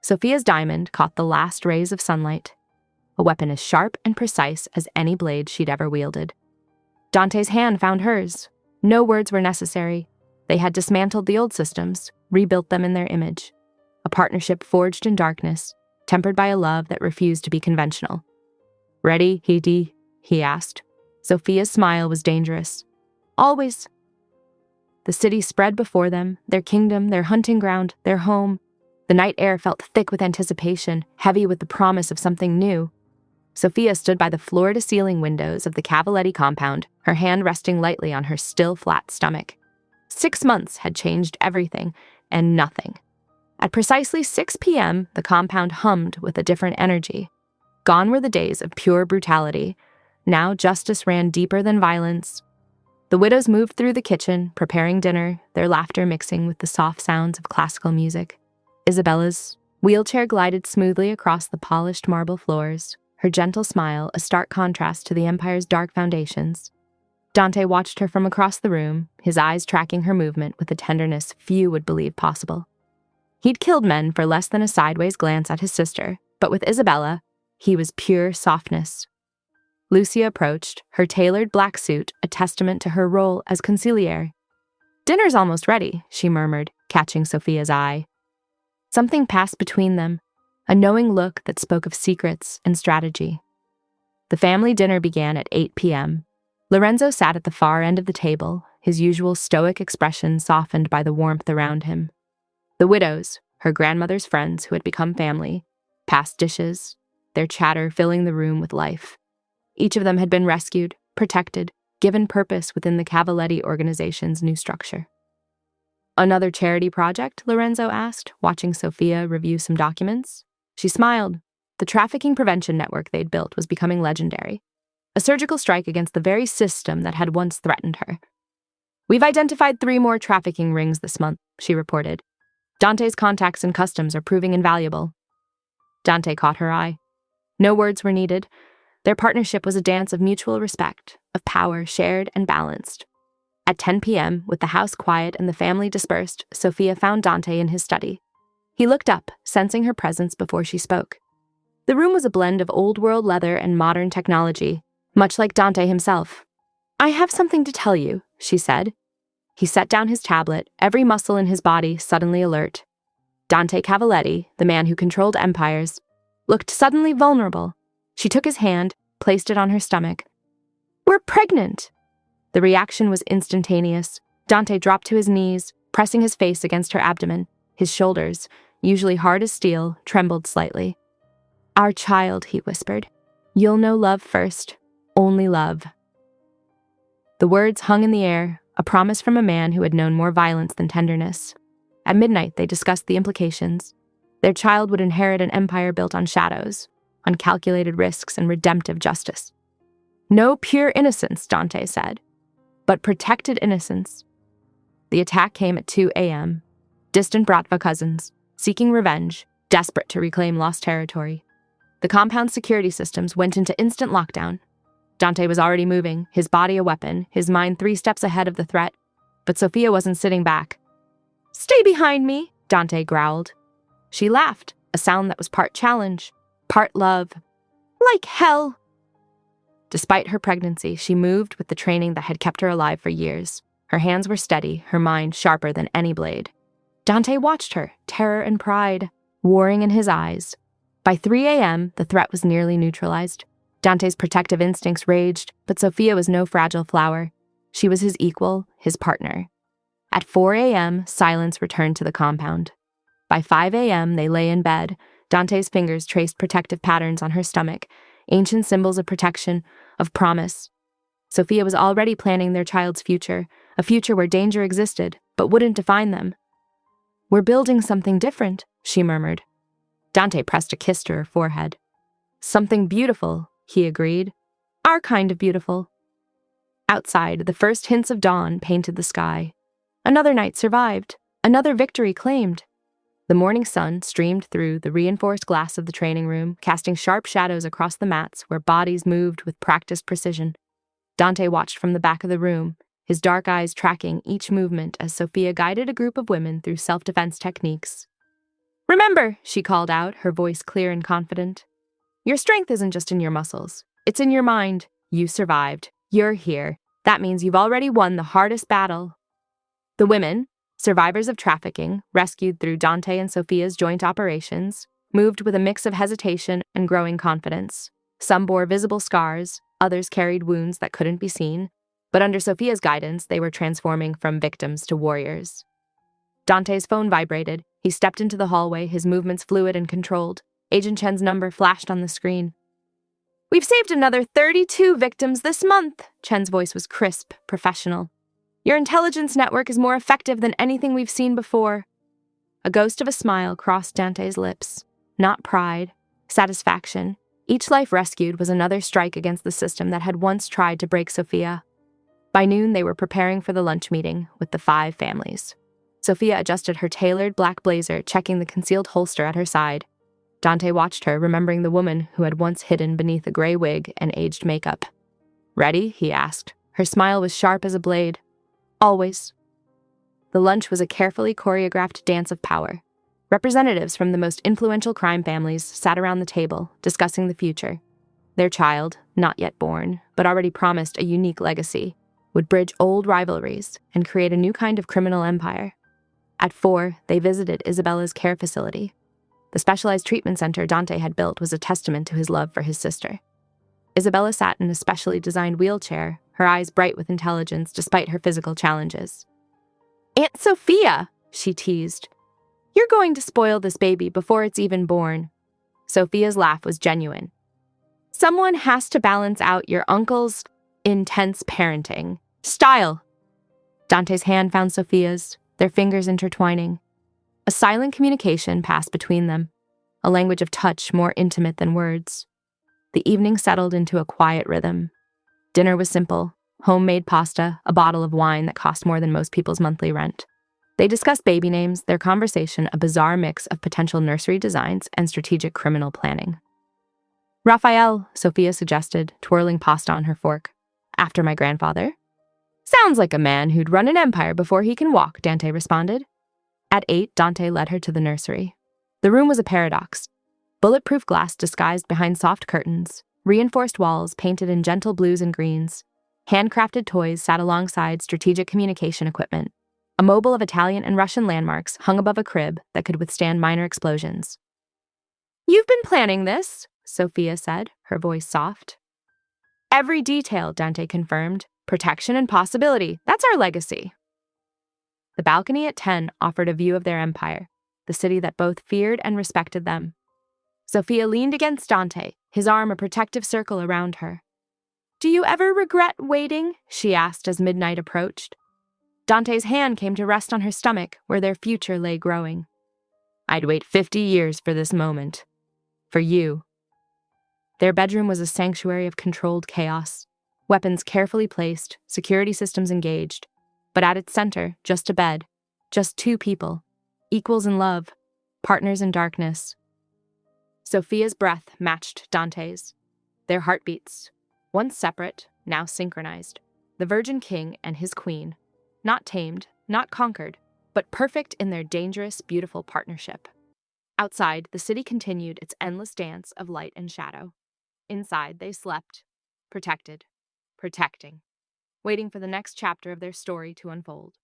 Sophia's diamond caught the last rays of sunlight, a weapon as sharp and precise as any blade she'd ever wielded. Dante's hand found hers. No words were necessary. They had dismantled the old systems, rebuilt them in their image. A partnership forged in darkness, tempered by a love that refused to be conventional. "Ready, Hidi?" he asked. Sophia's smile was dangerous. "Always." The city spread before them, their kingdom, their hunting ground, their home. The night air felt thick with anticipation, heavy with the promise of something new. Sophia stood by the floor-to-ceiling windows of the Cavalletti compound, her hand resting lightly on her still flat stomach. 6 months had changed everything, and nothing. At precisely 6 p.m., the compound hummed with a different energy. Gone were the days of pure brutality. Now justice ran deeper than violence. The widows moved through the kitchen, preparing dinner, their laughter mixing with the soft sounds of classical music. Isabella's wheelchair glided smoothly across the polished marble floors, her gentle smile a stark contrast to the Empire's dark foundations. Dante watched her from across the room, his eyes tracking her movement with a tenderness few would believe possible. He'd killed men for less than a sideways glance at his sister, but with Isabella, he was pure softness. Lucia approached, her tailored black suit a testament to her role as consigliere. "Dinner's almost ready," she murmured, catching Sophia's eye. Something passed between them, a knowing look that spoke of secrets and strategy. The family dinner began at 8 p.m. Lorenzo sat at the far end of the table, his usual stoic expression softened by the warmth around him. The widows, her grandmother's friends who had become family, passed dishes, their chatter filling the room with life. Each of them had been rescued, protected, given purpose within the Cavaletti organization's new structure. "Another charity project?" Lorenzo asked, watching Sophia review some documents. She smiled. The trafficking prevention network they'd built was becoming legendary. A surgical strike against the very system that had once threatened her. "We've identified 3 more trafficking rings this month," she reported. "Dante's contacts in customs are proving invaluable." Dante caught her eye. No words were needed. Their partnership was a dance of mutual respect, of power shared and balanced. At 10 p.m., with the house quiet and the family dispersed, Sophia found Dante in his study. He looked up, sensing her presence before she spoke. The room was a blend of old-world leather and modern technology, much like Dante himself. "I have something to tell you," she said. He set down his tablet, every muscle in his body suddenly alert. Dante Cavaletti, the man who controlled empires, looked suddenly vulnerable. She took his hand, placed it on her stomach. "We're pregnant!" The reaction was instantaneous. Dante dropped to his knees, pressing his face against her abdomen. His shoulders, usually hard as steel, trembled slightly. "Our child," he whispered. "You'll know love first. Only love." The words hung in the air, a promise from a man who had known more violence than tenderness. At midnight, they discussed the implications. Their child would inherit an empire built on shadows, on calculated risks and redemptive justice. "No pure innocence," Dante said, "but protected innocence." The attack came at 2 a.m. Distant Bratva cousins, seeking revenge, desperate to reclaim lost territory. The compound's security systems went into instant lockdown. Dante was already moving, his body a weapon, his mind 3 steps ahead of the threat. But Sophia wasn't sitting back. "Stay behind me," Dante growled. She laughed, a sound that was part challenge, part love. "Like hell." Despite her pregnancy, she moved with the training that had kept her alive for years. Her hands were steady, her mind sharper than any blade. Dante watched her, terror and pride, warring in his eyes. By 3 a.m., the threat was nearly neutralized. Dante's protective instincts raged, but Sophia was no fragile flower. She was his equal, his partner. At 4 a.m., silence returned to the compound. By 5 a.m., they lay in bed. Dante's fingers traced protective patterns on her stomach, ancient symbols of protection, of promise. Sophia was already planning their child's future, a future where danger existed, but wouldn't define them. "We're building something different," she murmured. Dante pressed a kiss to her forehead. "Something beautiful," he agreed. "Our kind of beautiful." Outside, the first hints of dawn painted the sky. Another night survived, another victory claimed. The morning sun streamed through the reinforced glass of the training room, casting sharp shadows across the mats where bodies moved with practiced precision. Dante watched from the back of the room, his dark eyes tracking each movement as Sophia guided a group of women through self-defense techniques. "Remember," she called out, her voice clear and confident. "Your strength isn't just in your muscles. It's in your mind. You survived. You're here. That means you've already won the hardest battle." The women, survivors of trafficking, rescued through Dante and Sophia's joint operations, moved with a mix of hesitation and growing confidence. Some bore visible scars, others carried wounds that couldn't be seen, but under Sophia's guidance, they were transforming from victims to warriors. Dante's phone vibrated. He stepped into the hallway, his movements fluid and controlled. Agent Chen's number flashed on the screen. "We've saved another 32 victims this month." Chen's voice was crisp, professional. "Your intelligence network is more effective than anything we've seen before." A ghost of a smile crossed Dante's lips. Not pride, satisfaction. Each life rescued was another strike against the system that had once tried to break Sophia. By noon, they were preparing for the lunch meeting with the 5 families. Sophia adjusted her tailored black blazer, checking the concealed holster at her side. Dante watched her, remembering the woman who had once hidden beneath a gray wig and aged makeup. "Ready?" he asked. Her smile was sharp as a blade. "Always." The lunch was a carefully choreographed dance of power. Representatives from the most influential crime families sat around the table, discussing the future. Their child, not yet born, but already promised a unique legacy, would bridge old rivalries and create a new kind of criminal empire. At 4, they visited Isabella's care facility. The specialized treatment center Dante had built was a testament to his love for his sister. Isabella sat in a specially designed wheelchair, her eyes bright with intelligence despite her physical challenges. "Aunt Sophia," she teased, "you're going to spoil this baby before it's even born." Sophia's laugh was genuine. "Someone has to balance out your uncle's intense parenting style." Dante's hand found Sophia's, their fingers intertwining. A silent communication passed between them, a language of touch more intimate than words. The evening settled into a quiet rhythm. Dinner was simple: homemade pasta, a bottle of wine that cost more than most people's monthly rent. They discussed baby names, their conversation a bizarre mix of potential nursery designs and strategic criminal planning. "Raphael," Sophia suggested, twirling pasta on her fork. "After my grandfather." "Sounds like a man who'd run an empire before he can walk," Dante responded. At 8, Dante led her to the nursery. The room was a paradox. Bulletproof glass disguised behind soft curtains, reinforced walls painted in gentle blues and greens. Handcrafted toys sat alongside strategic communication equipment. A mobile of Italian and Russian landmarks hung above a crib that could withstand minor explosions. "You've been planning this," Sophia said, her voice soft. "Every detail," Dante confirmed. "Protection and possibility. That's our legacy." The balcony at 10 offered a view of their empire, the city that both feared and respected them. Sophia leaned against Dante, his arm a protective circle around her. "Do you ever regret waiting?" she asked as midnight approached. Dante's hand came to rest on her stomach, where their future lay growing. "I'd wait 50 years for this moment. For you." Their bedroom was a sanctuary of controlled chaos. Weapons carefully placed, security systems engaged. But at its center, just a bed, just 2 people, equals in love, partners in darkness. Sophia's breath matched Dante's. Their heartbeats, once separate, now synchronized. The Virgin King and his queen, not tamed, not conquered, but perfect in their dangerous, beautiful partnership. Outside, the city continued its endless dance of light and shadow. Inside, they slept, protected, protecting, waiting for the next chapter of their story to unfold.